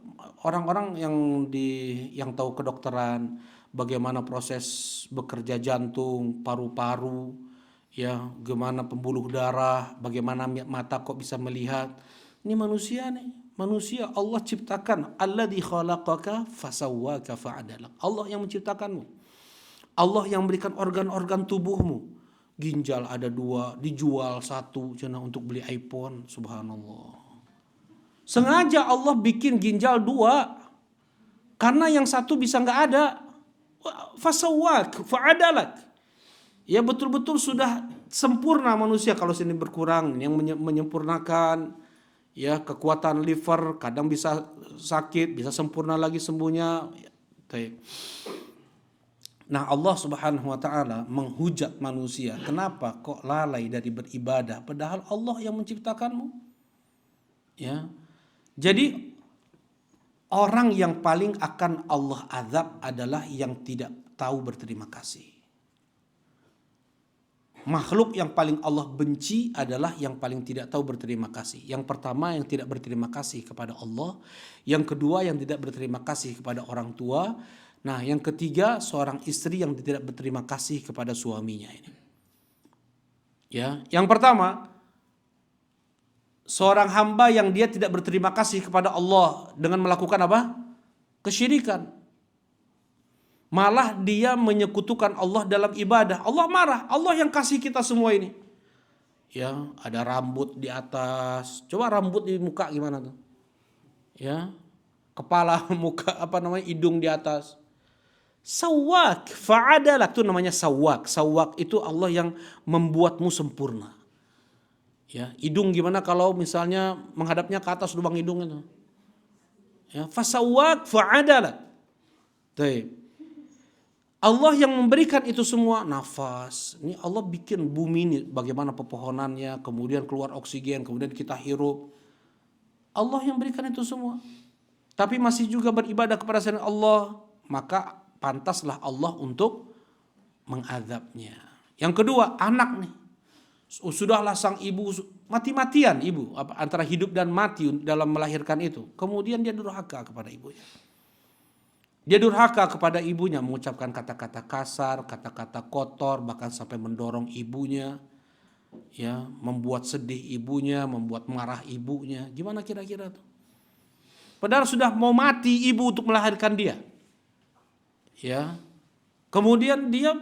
orang-orang yang tahu kedokteran, bagaimana proses bekerja jantung, paru-paru, ya, gimana pembuluh darah, bagaimana mata kok bisa melihat. Ini manusia nih, manusia Allah ciptakan. Alladzi khalaqaka fasawwaka fa'adalak. Allah yang menciptakanmu. Allah yang memberikan organ-organ tubuhmu. Ginjal ada 2, dijual 1 cina untuk beli iPhone, subhanallah. Sengaja Allah bikin ginjal 2 karena yang 1 bisa nggak ada. Fasawwak, fa'adalak. Ya betul-betul sudah sempurna manusia. Kalau sini berkurang, yang menyempurnakan. Ya, kekuatan liver kadang bisa sakit, bisa sempurna lagi sembuhnya. Nah, Allah Subhanahu wa taala menghujat manusia. Kenapa kok lalai dari beribadah padahal Allah yang menciptakanmu? Ya. Jadi orang yang paling akan Allah azab adalah yang tidak tahu berterima kasih. Makhluk yang paling Allah benci adalah yang paling tidak tahu berterima kasih. Yang pertama yang tidak berterima kasih kepada Allah, yang kedua yang tidak berterima kasih kepada orang tua, nah yang ketiga seorang istri yang tidak berterima kasih kepada suaminya ini. Ya, yang pertama seorang hamba yang dia tidak berterima kasih kepada Allah dengan melakukan apa? Kesyirikan. Malah dia menyekutukan Allah dalam ibadah. Allah marah. Allah yang kasih kita semua ini. Ya, ada rambut di atas. Coba rambut di muka gimana tuh? Ya. Kepala, muka, hidung di atas. Sawwak, fa'adalak itu namanya sawwak. Sawwak itu Allah yang membuatmu sempurna. Ya, hidung gimana kalau misalnya menghadapnya ke atas lubang hidung itu. Ya, fasawwak fa'adalak. Baik. Allah yang memberikan itu semua, nafas. Ini Allah bikin bumi ini bagaimana pepohonannya, kemudian keluar oksigen, kemudian kita hirup. Allah yang berikan itu semua. Tapi masih juga beribadah kepada selain Allah, maka pantaslah Allah untuk mengadabnya. Yang kedua, anak nih. Sudahlah sang ibu mati-matian ibu antara hidup dan mati dalam melahirkan itu. Kemudian dia durhaka kepada ibunya. Dia durhaka kepada ibunya, mengucapkan kata-kata kasar, kata-kata kotor, bahkan sampai mendorong ibunya, ya, membuat sedih ibunya, membuat marah ibunya. Gimana kira-kira tuh? Padahal sudah mau mati ibu untuk melahirkan dia. Ya. Kemudian dia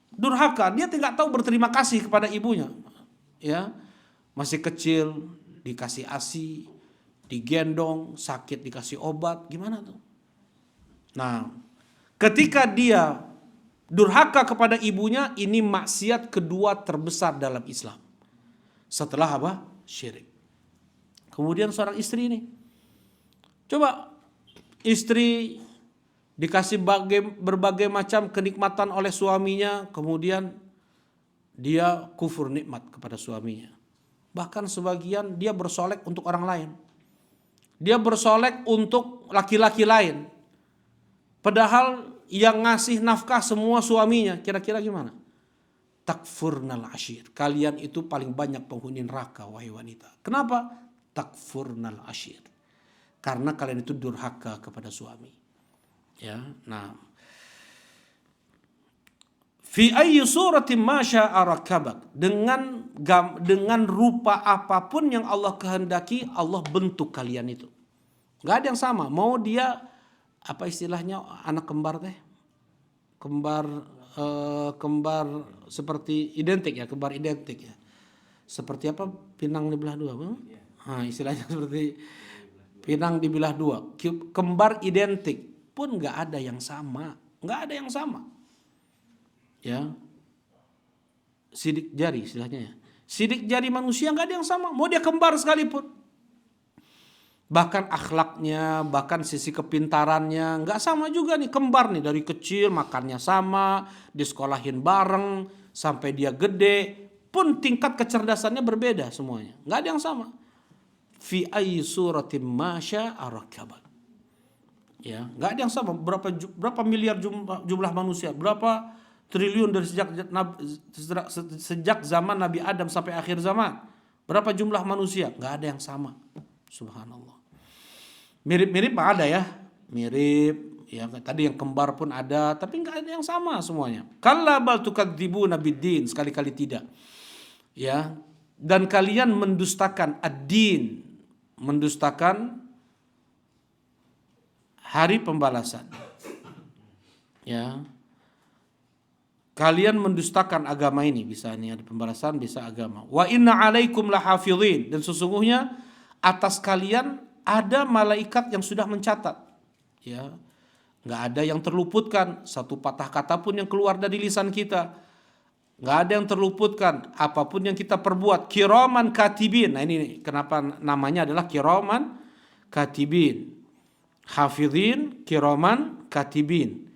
durhaka, dia tidak tahu berterima kasih kepada ibunya. Ya. Masih kecil dikasih ASI, digendong, sakit dikasih obat, gimana tuh? Nah, ketika dia durhaka kepada ibunya, ini maksiat kedua terbesar dalam Islam. Setelah apa? Syirik. Kemudian seorang istri ini, coba istri dikasih berbagai macam kenikmatan oleh suaminya, kemudian dia kufur nikmat kepada suaminya. Bahkan sebagian dia bersolek untuk orang lain. Dia bersolek untuk laki-laki lain. Padahal yang ngasih nafkah semua suaminya. Kira-kira gimana? Takfurnal ashir. Kalian itu paling banyak penghuni neraka, wahai wanita. Kenapa? Takfurnal ashir. Karena kalian itu durhaka kepada suami. Ya, nah. Fi ayyi suratin ma syaa rakabak. Dengan rupa apapun yang Allah kehendaki, Allah bentuk kalian itu. Enggak ada yang sama. Mau dia apa istilahnya anak kembar teh? Kembar seperti identik ya, kembar identik ya. Seperti apa? Pinang dibelah dua, Bang? Nah, istilahnya seperti pinang dibelah dua. Kembar identik pun nggak ada yang sama, nggak ada yang sama. Ya, sidik jari istilahnya ya. Sidik jari manusia nggak ada yang sama, mau dia kembar sekalipun. Bahkan akhlaknya, bahkan sisi kepintarannya nggak sama juga nih, kembar nih, dari kecil makannya sama, disekolahin bareng sampai dia gede pun tingkat kecerdasannya berbeda semuanya, nggak ada yang sama. Fi ayyi suratin ma syaa rakabak. Ya, nggak ada yang sama. Berapa miliar jumlah manusia, berapa triliun dari sejak zaman Nabi Adam sampai akhir zaman, berapa jumlah manusia, nggak ada yang sama. Subhanallah. Mirip-mirip ada ya, mirip ya, tadi yang kembar pun ada, tapi nggak ada yang sama semuanya. Kalla bal tukadzibuna biddin, sekali-kali tidak. Ya, dan kalian mendustakan ad-din, mendustakan hari pembalasan. Ya. Kalian mendustakan agama ini, bisa ini ada pembalasan, bisa agama. Wa inna alaikum lahafidhin, dan sesungguhnya atas kalian ada malaikat yang sudah mencatat. Ya. Nggak ada yang terluputkan, satu patah kata pun yang keluar dari lisan kita. Nggak ada yang terluputkan, apapun yang kita perbuat. Kiraman katibin. Nah ini kenapa namanya adalah kiraman katibin. Hafidhin, kiraman katibin.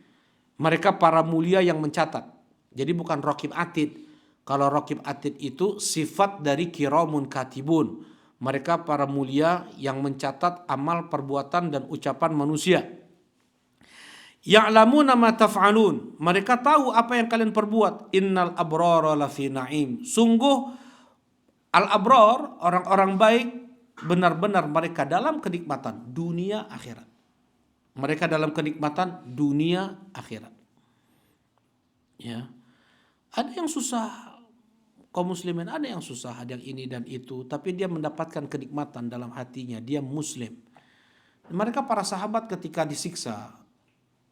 Mereka para mulia yang mencatat. Jadi bukan raqib atid. Kalau raqib atid itu sifat dari kiramun katibun. Mereka para mulia yang mencatat amal, perbuatan dan ucapan manusia. Ya'lamuna ma taf'alun. Mereka tahu apa yang kalian perbuat. Innal abrara lafi na'im. Sungguh al-abrar, orang-orang baik, benar-benar mereka dalam kenikmatan dunia akhirat. Mereka dalam kenikmatan dunia akhirat. Ya. Ada yang susah, kaum muslimin ada yang susah, ada yang ini dan itu, tapi dia mendapatkan kenikmatan dalam hatinya, dia muslim. Mereka para sahabat ketika disiksa,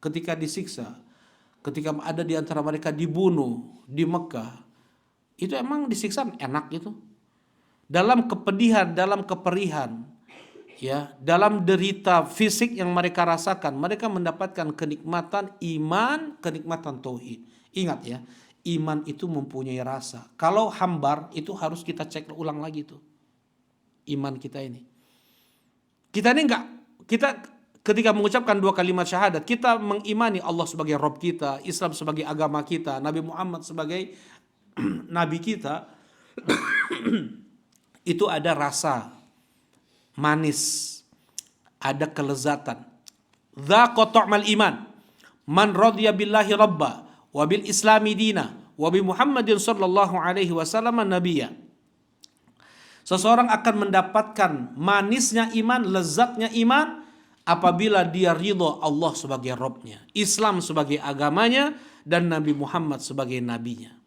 ketika ada di antara mereka dibunuh di Mekah, itu emang disiksa enak gitu. Dalam kepedihan, dalam keperihan, ya, dalam derita fisik yang mereka rasakan, mereka mendapatkan kenikmatan iman, kenikmatan tauhid. Ingat ya, iman itu mempunyai rasa. Kalau hambar itu harus kita cek ulang lagi tuh. Iman kita ini. Kita ini kita ketika mengucapkan dua kalimat syahadat, kita mengimani Allah sebagai Rabb kita, Islam sebagai agama kita, Nabi Muhammad sebagai Nabi kita. Itu ada rasa manis, ada kelezatan. Dzaqa ta'mal iman. Man radiya billahi rabba wa bil islami dina wa bi Muhammadin sallallahu alaihi wasallam nabiyya. Seseorang akan mendapatkan manisnya iman, lezatnya iman apabila dia ridho Allah sebagai Robnya, Islam sebagai agamanya, dan Nabi Muhammad sebagai nabinya.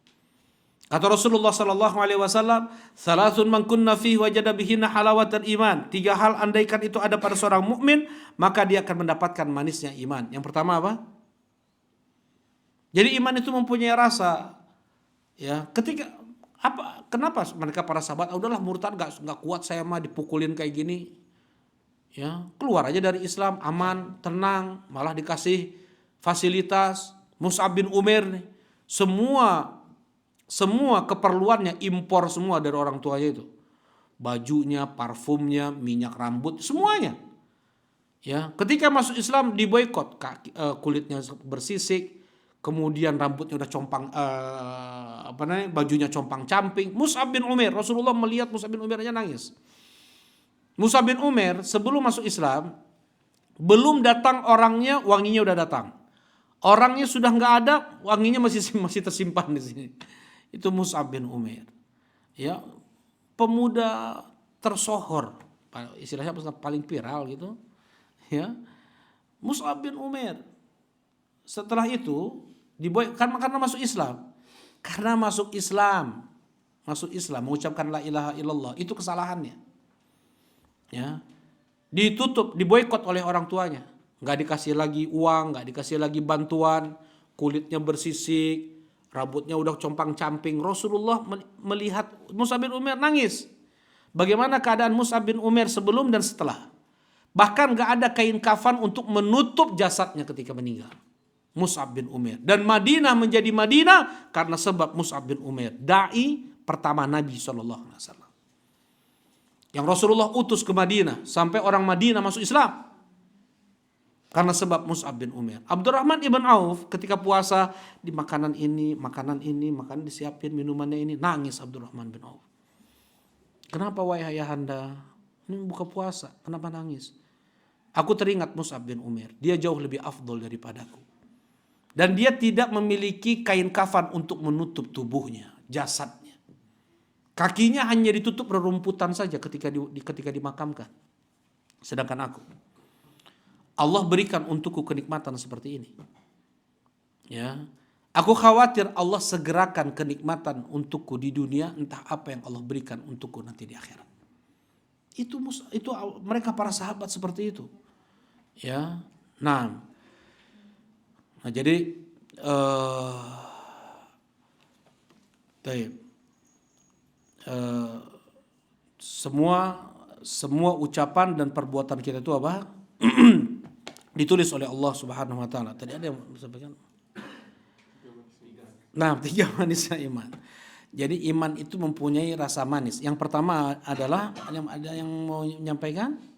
Kata Rasulullah sallallahu alaihi wasallam, "Salasun man kunna fihi wajada bihinna halawatal iman." 3 hal andaikan itu ada pada seorang mukmin, maka dia akan mendapatkan manisnya iman. Yang pertama apa? Jadi iman itu mempunyai rasa. Ya, ketika apa? Kenapa mereka para sahabat, udahlah murtad, nggak kuat saya mah dipukulin kayak gini. Ya, keluar aja dari Islam, aman, tenang, malah dikasih fasilitas. Mus'ab bin Umair nih, semua keperluannya impor semua dari orang tuanya itu. Bajunya, parfumnya, minyak rambut, semuanya. Ya, ketika masuk Islam diboikot, kulitnya bersisik, kemudian rambutnya udah compang, bajunya compang-camping. Mus'ab bin Umair, Rasulullah melihat Mus'ab bin Umair aja nangis. Mus'ab bin Umair sebelum masuk Islam, belum datang orangnya, wanginya udah datang. Orangnya sudah nggak ada, wanginya masih tersimpan di sini. Itu Mus'ab bin Umair. Ya, pemuda tersohor, istilahnya paling viral gitu. Ya, Mus'ab bin Umair. Setelah itu karena masuk Islam. Karena masuk Islam, mengucapkan la ilaha illallah, itu kesalahannya. Ya. Ditutup, diboikot oleh orang tuanya. Nggak dikasih lagi uang, nggak dikasih lagi bantuan, kulitnya bersisik, rambutnya udah compang-camping. Rasulullah melihat Mus'ab bin Umair nangis. Bagaimana keadaan Mus'ab bin Umair sebelum dan setelah. Bahkan nggak ada kain kafan untuk menutup jasadnya ketika meninggal. Mus'ab bin Umair. Dan Madinah menjadi Madinah karena sebab Mus'ab bin Umair, dai pertama Nabi SAW. Yang Rasulullah utus ke Madinah sampai orang Madinah masuk Islam karena sebab Mus'ab bin Umair. Abdurrahman ibn Auf ketika puasa, di makanan disiapin, minumannya ini, nangis Abdurrahman bin Auf. Kenapa wahai ayahanda? Ini buka puasa, kenapa nangis? Aku teringat Mus'ab bin Umair, dia jauh lebih afdol daripadaku. Dan dia tidak memiliki kain kafan untuk menutup tubuhnya, jasadnya. Kakinya hanya ditutup rerumputan saja ketika dimakamkan. Sedangkan aku, Allah berikan untukku kenikmatan seperti ini. Ya, aku khawatir Allah segerakan kenikmatan untukku di dunia, entah apa yang Allah berikan untukku nanti di akhirat. Itu mereka para sahabat seperti itu. Ya, nah jadi semua ucapan dan perbuatan kita itu apa? Ditulis oleh Allah Subhanahu wa taala. Tadi ada yang sampaikan. Nah, 3 manisnya iman. Jadi iman itu mempunyai rasa manis. Yang pertama adalah, ada yang mau menyampaikan?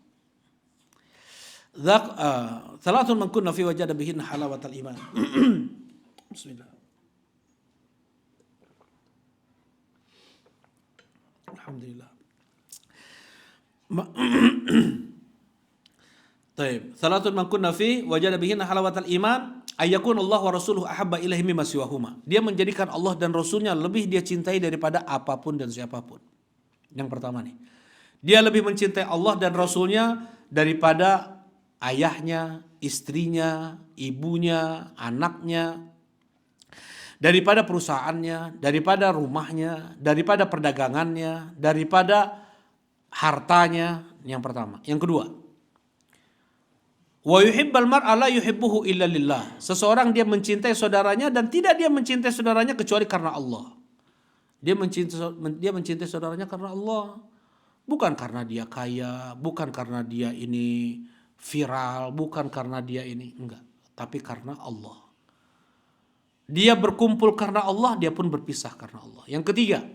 Salatun man kunna fi wajada bihin halawatal iman. Bismillah. Alhamdulillah. Taib. Salatun man kunna fi wajada bihin halawatal iman ayyakun Allah wa rasuluhu ahabba ilaihi mimma siwahuma. Dia menjadikan Allah dan Rasulnya lebih dia cintai daripada apapun dan siapapun. Yang pertama nih. Dia lebih mencintai Allah dan Rasulnya daripada ayahnya, istrinya, ibunya, anaknya, daripada perusahaannya, daripada rumahnya, daripada perdagangannya, daripada hartanya. Yang pertama. Yang kedua, wa yuhibbal mar'a la yuhibbuhu illa lillah. Seseorang dia mencintai saudaranya dan tidak dia mencintai saudaranya kecuali karena Allah. Dia mencintai saudaranya karena Allah. Bukan karena dia kaya, bukan karena dia ini viral, bukan karena dia ini, enggak. Tapi karena Allah. Dia berkumpul karena Allah, dia pun berpisah karena Allah. Yang ketiga,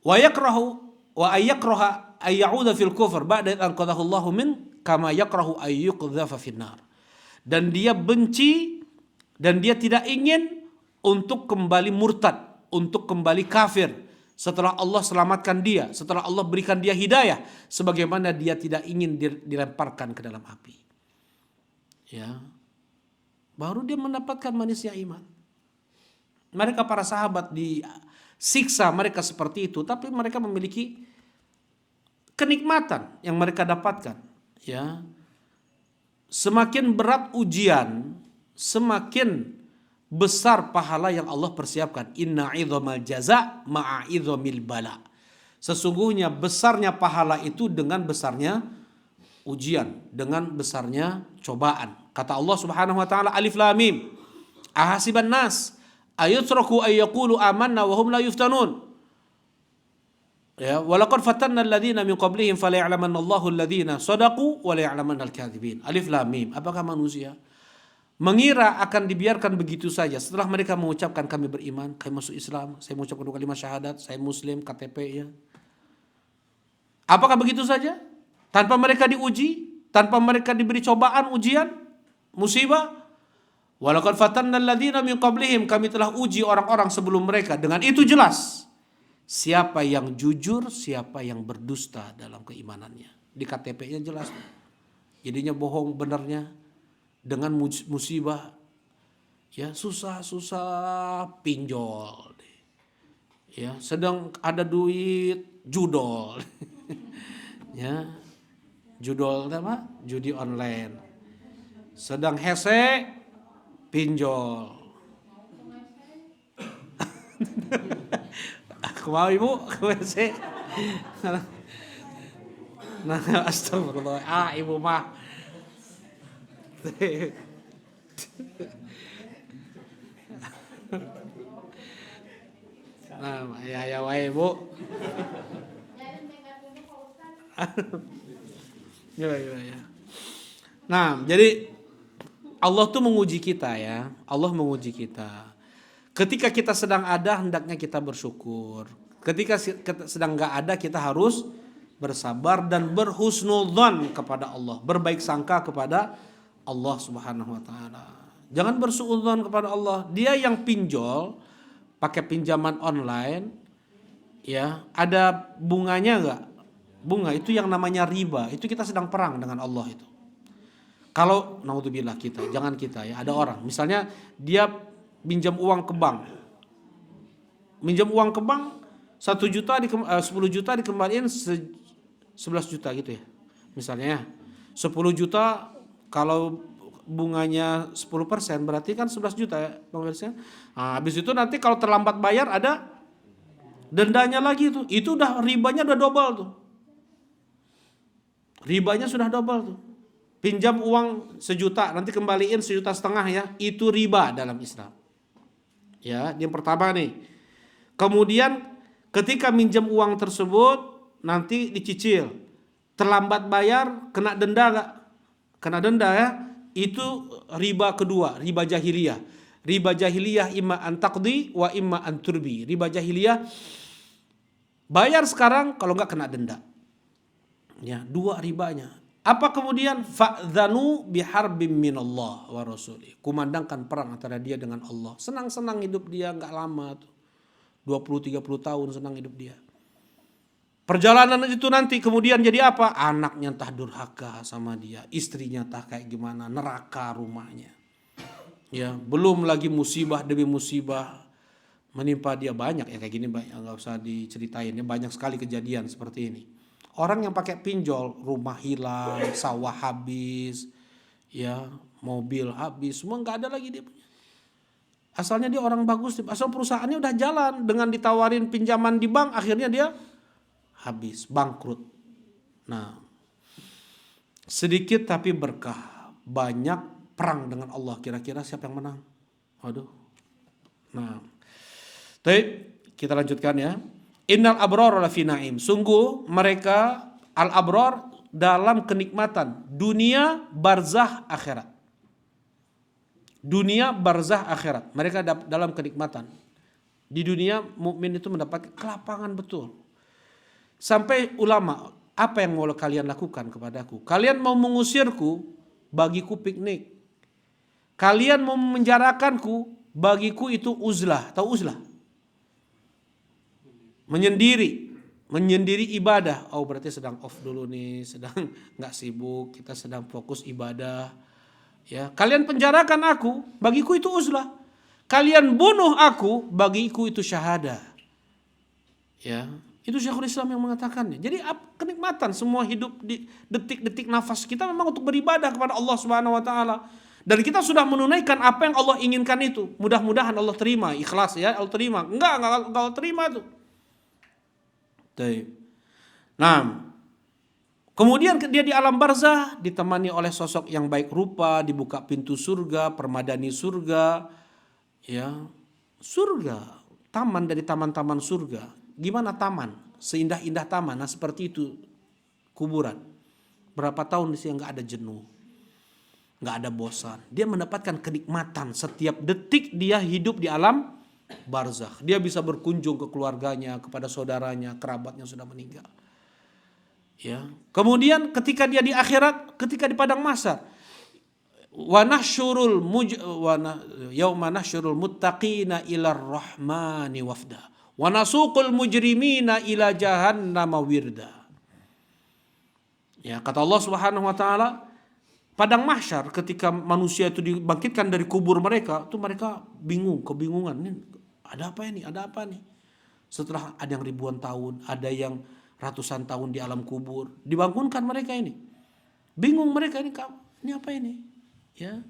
wa yakrahu wa ayyakraha ayyauda fil kufr ba'da an qadahu Allahu min kama yakrahu ayyuqdhafa finnar. Dan dia benci dan dia tidak ingin untuk kembali murtad, untuk kembali kafir setelah Allah selamatkan dia, setelah Allah berikan dia hidayah, sebagaimana dia tidak ingin dilemparkan ke dalam api. Ya. Baru dia mendapatkan manisnya iman. Mereka para sahabat disiksa mereka seperti itu, tapi mereka memiliki kenikmatan yang mereka dapatkan, ya. Semakin berat ujian, semakin besar pahala yang Allah persiapkan. Inna 'idhamal jaza ma'a 'idhamil bala. Sesungguhnya besarnya pahala itu dengan besarnya ujian, dengan besarnya cobaan. Kata Allah Subhanahu wa taala, Alif Lam Mim. Ahasiban nas ayutraku ayyaqulu amanna wa hum la yuftanun. Ya, walaqad fatanna alladziina min qablihim falaya'lamanna Allahu alladziina shadaqu wa laya'lamanna al-kadzibin. Alif Lam Mim. Apakah manusia mengira akan dibiarkan begitu saja setelah mereka mengucapkan kami beriman, kami masuk Islam, saya mengucapkan dua kalimat syahadat, saya muslim, KTP, ya. Apakah begitu saja? Tanpa mereka diuji, tanpa mereka diberi cobaan, ujian, musibah? Walaqad fatanna alladziina min qablihim, kami telah uji orang-orang sebelum mereka. Dengan itu jelas siapa yang jujur, siapa yang berdusta dalam keimanannya. Di KTP-nya jelas. Jadinya bohong benarnya dengan musibah, ya, susah pinjol. Ya, sedang ada duit judol. Ya. Judol apa? Judi online. Sedang hese pinjol. Aku mau ibu ke WC. Nah, astagfirullah. Ibu mah. Nah, ya wae ibu. Ya. Nah, jadi Allah tuh menguji kita, ya. Allah menguji kita. Ketika kita sedang ada, hendaknya kita bersyukur. Ketika sedang nggak ada, kita harus bersabar dan berhusnudzon kepada Allah, berbaik sangka kepada Allah Subhanahu wa taala. Jangan bersuudzon kepada Allah. Dia yang pinjol pakai pinjaman online, ya, ada bunganya nggak? Bunga itu yang namanya riba. Itu kita sedang perang dengan Allah itu. Kalau naudzubillah jangan kita, ya, ada orang misalnya dia pinjam uang ke bank. Minjam uang ke bank 1 juta 10 juta dikembaliin 11 juta gitu, ya. Misalnya 10 juta kalau bunganya 10% berarti kan 11 juta, ya, pengembaliannya. Nah, habis itu nanti kalau terlambat bayar ada dendanya lagi tuh. Itu udah ribanya udah double tuh. Ribanya sudah double tuh. Pinjam uang 1 juta, nanti kembaliin 1,5 juta, ya. Itu riba dalam Islam. Ya, yang pertama nih. Kemudian ketika minjam uang tersebut nanti dicicil. Terlambat bayar kena denda enggak? Kena denda, ya. Itu riba kedua, riba jahiliyah. Riba jahiliyah imma an taqdi wa imma an turbi. Riba jahiliyah bayar sekarang, kalau enggak kena denda. Ya, dua ribanya. Apa kemudian? Fa'dzanu biharbim minallah wa rasulih. Kumandangkan perang antara dia dengan Allah. Senang-senang hidup dia, enggak lama tuh. 20-30 tahun senang hidup dia. Perjalanan itu nanti kemudian jadi apa? Anaknya entah durhaka sama dia, istrinya entah kayak gimana, neraka rumahnya. Ya, belum lagi musibah demi musibah menimpa dia, banyak ya kayak gini, banyak, enggak usah diceritain, ya, banyak sekali kejadian seperti ini. Orang yang pakai pinjol, rumah hilang, sawah habis, ya, mobil habis, semua nggak ada lagi dia punya. Asalnya dia orang bagus, asal perusahaannya udah jalan, dengan ditawarin pinjaman di bank, akhirnya dia habis, bangkrut. Nah, sedikit tapi berkah, banyak perang dengan Allah. Kira-kira siapa yang menang? Waduh. Nah, kita lanjutkan, ya. Innal abrara lafi naim. Sungguh mereka al-abrar dalam kenikmatan dunia, barzah, akhirat. Dunia, barzah, akhirat. Mereka dalam kenikmatan. Di dunia mukmin itu mendapat kelapangan betul. Sampai ulama, apa yang mau kalian lakukan kepadaku? Kalian mau mengusirku, bagiku piknik. Kalian mau memenjarakanku, bagiku itu uzlah. Tahu uzlah? Menyendiri ibadah. Oh, berarti sedang off dulu nih, sedang nggak sibuk, kita sedang fokus ibadah. Ya, kalian penjarakan aku, bagiku itu uzlah. Kalian bunuh aku, bagiku itu syahadah. Ya, Itu Syekhul Islam yang mengatakannya. Jadi kenikmatan semua hidup di detik-detik nafas kita memang untuk beribadah kepada Allah Subhanahu wa taala. Dan kita sudah menunaikan apa yang Allah inginkan itu. Mudah-mudahan Allah terima, ikhlas ya, Allah terima. Enggak Allah terima tuh. Nah, kemudian dia di alam barzah ditemani oleh sosok yang baik rupa, dibuka pintu surga, permadani surga, ya. Surga, taman dari taman-taman surga. Gimana taman? Seindah-indah taman. Nah seperti itu kuburan. Berapa tahun di sini nggak ada jenuh, nggak ada bosan. Dia mendapatkan kenikmatan setiap detik dia hidup di alam barzakh. Dia bisa berkunjung ke keluarganya, kepada saudaranya, kerabatnya sudah meninggal. Ya. Kemudian ketika dia di akhirat, ketika di padang mahsyar, yauma nahsyurul muttaqina ilar rahmani wafda wa nasuqul mujrimina ila jahannama wirda. Ya, kata Allah Subhanahu wa taala, padang mahsyar ketika manusia itu dibangkitkan dari kubur mereka, itu mereka bingung, kebingungan. Ini ada apa ini? Ada apa nih? Setelah ada yang ribuan tahun, ada yang ratusan tahun di alam kubur, dibangunkan mereka ini. Bingung mereka ini apa ini? Ya.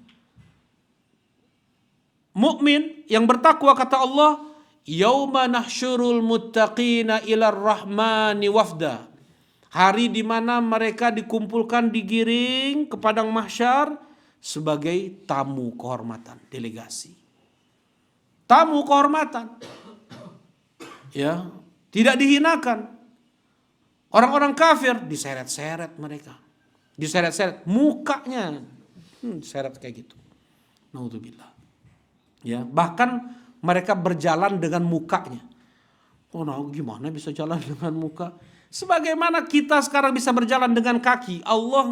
Mukmin yang bertakwa kata Allah, yauma nahsyurul muttaqina ilar rahmani wafda. Hari di mana mereka dikumpulkan, digiring ke padang mahsyar sebagai tamu kehormatan, delegasi. Tamu kehormatan. Ya, tidak dihinakan. Orang-orang kafir diseret-seret mereka. Diseret-seret mukanya. Seret kayak gitu. Naudzubillah. Ya, bahkan mereka berjalan dengan mukanya. Oh, nah gimana bisa jalan dengan muka? Sebagaimana kita sekarang bisa berjalan dengan kaki, Allah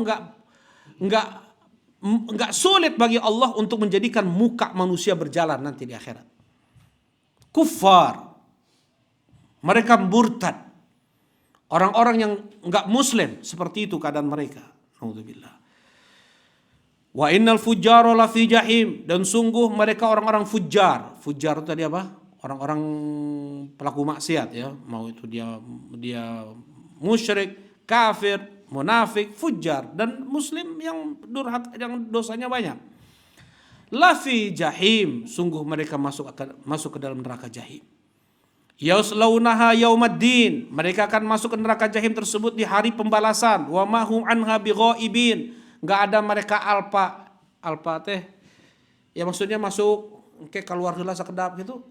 enggak sulit bagi Allah untuk menjadikan muka manusia berjalan nanti di akhirat. Kufar, mereka murtad, orang-orang yang enggak muslim, seperti itu keadaan mereka. Naudzubillah. Wa innal fujjara lafi jahim, dan sungguh mereka orang-orang fujar. Fujar itu tadi apa? Orang-orang pelaku maksiat ya, mau itu dia musyrik, kafir, munafik, fujar, dan muslim yang durhaka, yang dosanya banyak. Lafi jahim, sungguh mereka masuk ke dalam neraka jahim. Yaslaunaha yaumaddin, mereka akan masuk ke neraka jahim tersebut di hari pembalasan. Wa ma hum anha bighaibin, enggak ada mereka alpa teh. Ya maksudnya masuk kayak keluar heula sakedap gitu.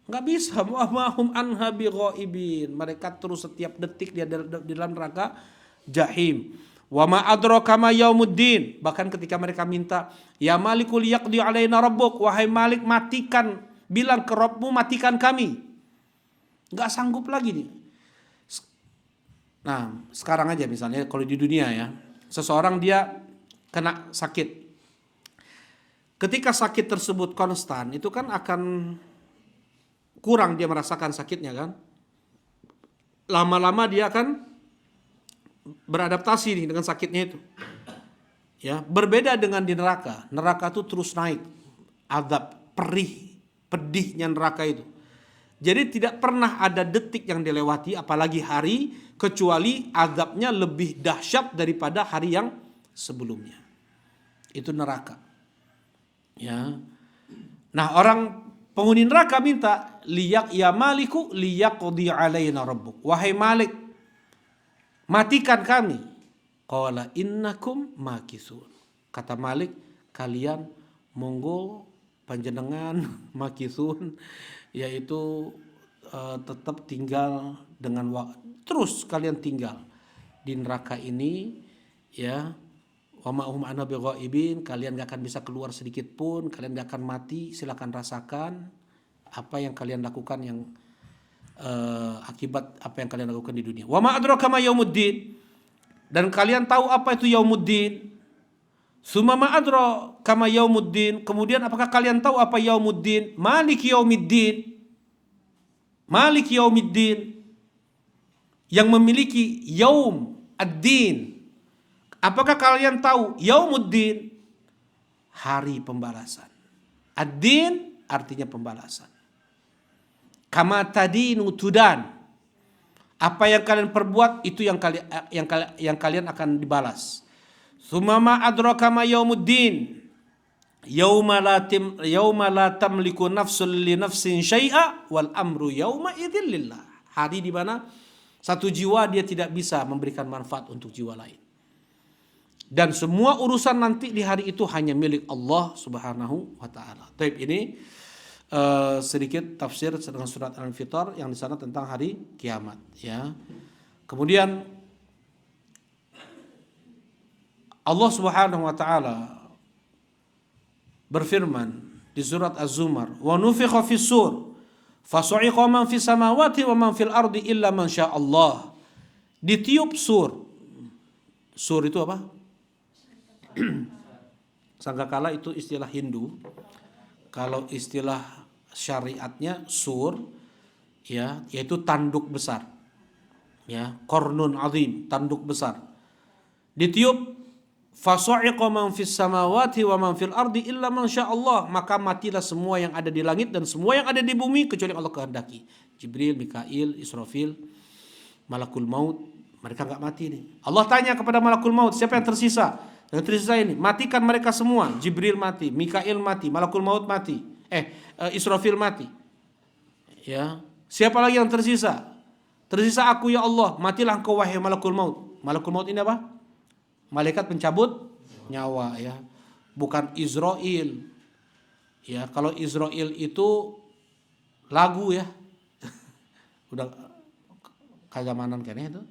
Enggak bisa. Wa ma hum anha bighaibin, mereka terus setiap detik dia di dalam neraka jahim. Wa ma adraka ma yaumuddin, bahkan ketika mereka minta, ya malikul yaqdi alaina rabbuk, wahai Malik matikan, bilang ke Rabbmu matikan kami. Enggak sanggup lagi nih. Nah, sekarang aja misalnya kalau di dunia ya, seseorang dia kena sakit. Ketika sakit tersebut konstan, itu kan akan kurang dia merasakan sakitnya kan. Lama-lama dia akan beradaptasi nih dengan sakitnya itu. Ya, berbeda dengan di neraka. Neraka itu terus naik. Azab, pedihnya neraka itu. Jadi tidak pernah ada detik yang dilewati, apalagi hari, kecuali azabnya lebih dahsyat daripada hari yang sebelumnya. Itu neraka. Ya. Nah, orang penghuni neraka minta, liyak ya maliku liyaqdi alaina rabbuk. Wahai Malik, matikan kami. Qala innakum makisun. Kata Malik, kalian monggo panjenengan makisun, yaitu tetap tinggal dengan terus kalian tinggal di neraka ini ya. Wa ma hum anha bighaibin, kalian gak akan bisa keluar sedikit pun, kalian gak akan mati. Silakan rasakan apa yang kalian lakukan, yang akibat apa yang kalian lakukan di dunia. Wa ma adraka ma yaumuddin, dan kalian tahu apa itu yaumuddin. Summa ma adraka ma yaumuddin, kemudian apakah kalian tahu apa yaumuddin? Maliki yaumiddin. Maliki yaumiddin, yang memiliki yaum ad-din. Apakah kalian tahu yaumuddin? Hari pembalasan. Ad-din artinya pembalasan. Kama tadinu tudan, Apa yang kalian perbuat itu yang kalian akan dibalas. Tsumma adraka ma yaumuddin. Yauma la tamliku nafsun li nafsin syai'a wal amru yauma idzil lillah. Hari di mana satu jiwa dia tidak bisa memberikan manfaat untuk jiwa lain. Dan semua urusan nanti di hari itu hanya milik Allah Subhanahu wa taala. Baik, ini sedikit tafsir dengan surat Al-Infitar yang di sana tentang hari kiamat, ya. Kemudian Allah Subhanahu wa taala berfirman di surat Az-Zumar, "Wa nufikha fis sur, fasu'iqa man fis samawati wa man fil ardi illa man syaa Allah." Ditiup sur. Sur itu apa? Sangkakala itu istilah Hindu. Kalau istilah syariatnya sur, ya, yaitu tanduk besar. Ya, qarnun azim, tanduk besar. Ditiup, fasu'iqa man fis samawati wa man fil ardi illa man syaa Allah, maka matilah semua yang ada di langit dan semua yang ada di bumi kecuali Allah kehendaki. Jibril, Mikail, Israfil, malakul maut, mereka enggak mati nih. Allah tanya kepada malakul maut, siapa yang tersisa? Yang tersisa ini, matikan mereka semua. Jibril mati, Mikail mati, malakul maut mati. Israfil mati. Ya, siapa lagi yang tersisa? Tersisa aku ya Allah, matilah engkau wahai malakul maut. Malakul maut ini apa? Malaikat pencabut nyawa, ya, bukan Israel. Ya, kalau Israel itu lagu, ya, udah kazamanan kayaknya itu.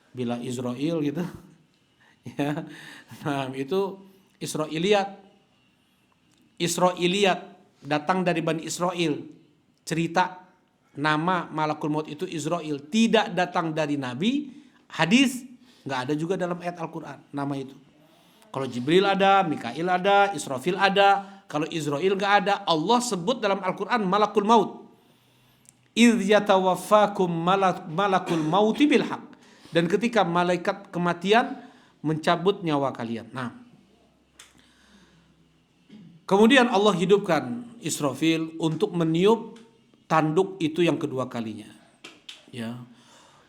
Bila Israel gitu, ya, nah itu Israiliyat. Israiliyat datang dari Bani Israel. Cerita nama malakul maut itu Israel, tidak datang dari Nabi. Hadis nggak ada juga dalam ayat Al-Quran nama itu. Kalau Jibril ada, Mikail ada, Israfil ada. Kalau Israel nggak ada. Allah sebut dalam Al-Quran malakul maut. Idz yatawaffakum malakul mauti bil haq. Dan ketika malaikat kematian mencabut nyawa kalian. Nah, kemudian Allah hidupkan Israfil untuk meniup tanduk itu yang kedua kalinya. Ya.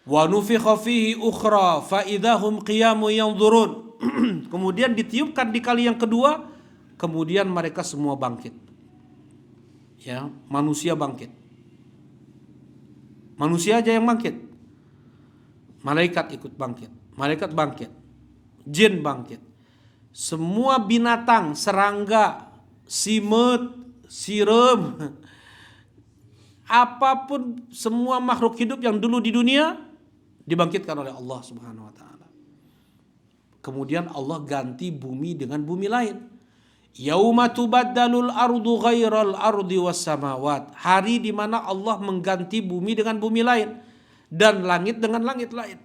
Wa nufikha fihi ukhra fa idahum qiyamun yanzurun. Kemudian ditiupkan di kali yang kedua, kemudian mereka semua bangkit. Ya, manusia bangkit. Manusia aja yang bangkit. Malaikat ikut bangkit. Malaikat bangkit. Jin bangkit. Semua binatang, serangga, simet, sirem, apapun, semua makhluk hidup yang dulu di dunia dibangkitkan oleh Allah Subhanahu wa taala. Kemudian Allah ganti bumi dengan bumi lain. Yauma tubaddalul ardu ghairal ardi was samawat. Hari di mana Allah mengganti bumi dengan bumi lain dan langit dengan langit lain.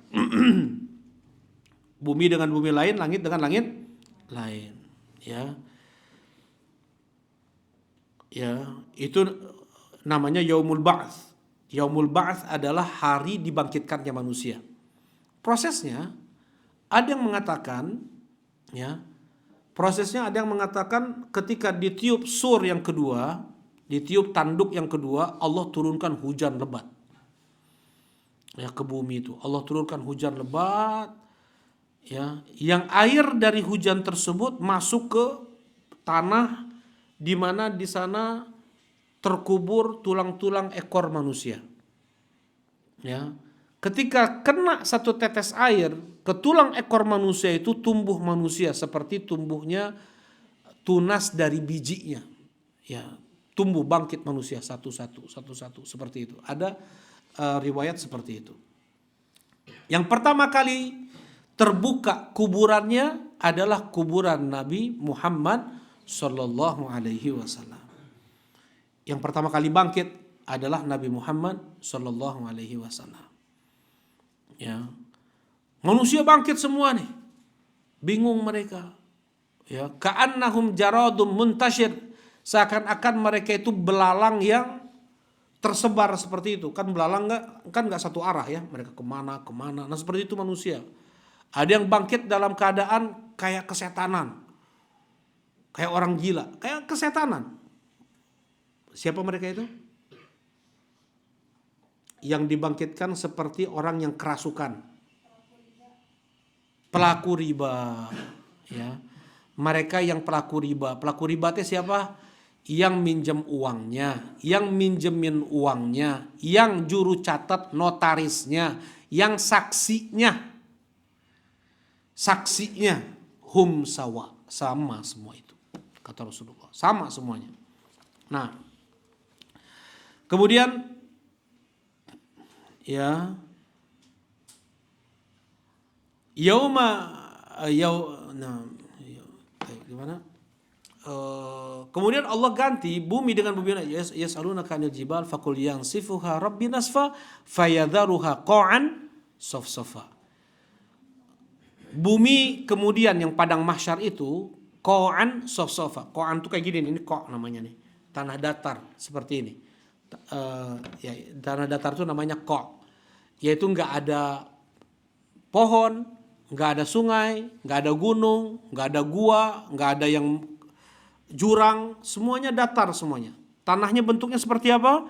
Bumi dengan bumi lain, langit dengan langit lain, ya. Ya, itu namanya Yaumul Ba'ts. Yaumul Ba'ts adalah hari dibangkitkannya manusia. Prosesnya ada yang mengatakan, ya, prosesnya ada yang mengatakan ketika ditiup sur yang kedua, ditiup tanduk yang kedua, Allah turunkan hujan lebat. Ya, ke bumi itu. Allah turunkan hujan lebat, ya, yang air dari hujan tersebut masuk ke tanah di mana di sana terkubur tulang-tulang ekor manusia. Ya, ketika kena satu tetes air ke tulang ekor manusia itu tumbuh manusia seperti tumbuhnya tunas dari bijinya. Ya, tumbuh bangkit manusia satu-satu seperti itu. Ada riwayat seperti itu. Yang pertama kali terbuka kuburannya adalah kuburan Nabi Muhammad sallallahu alaihi wasallam. Yang pertama kali bangkit adalah Nabi Muhammad sallallahu alaihi wasallam. Ya. Manusia bangkit semua nih. Bingung mereka. Ya, ka'annahum jaradum muntashir. Seakan-akan mereka itu belalang yang tersebar seperti itu. Kan belalang enggak satu arah ya. Mereka kemana. Nah seperti itu manusia. Ada yang bangkit dalam keadaan kayak kesetanan. Kayak orang gila. Kayak kesetanan. Siapa mereka itu? yang dibangkitkan seperti orang yang kerasukan, pelaku riba, ya. Mereka yang pelaku riba itu siapa? Yang minjem uangnya, yang minjemin uangnya, yang juru catat notarisnya, yang saksinya hum sawa, sama semua itu, kata Rasulullah, sama semuanya. Nah, kemudian ya gimana? Kemudian Allah ganti bumi dengan bumi lain. Yas'alunaka 'anil jibal faqul yansifuha rabbi nasfa fayadharuha qa'an safsafa. Bumi kemudian yang padang mahsyar itu qa'an safsafa. Qa'an itu kayak gini nih, ini qa' namanya nih. Tanah datar seperti ini. Ya, tanah datar itu namanya qa'. Yaitu enggak ada pohon, enggak ada sungai, enggak ada gunung, enggak ada gua, enggak ada yang jurang, semuanya datar semuanya. Tanahnya bentuknya seperti apa?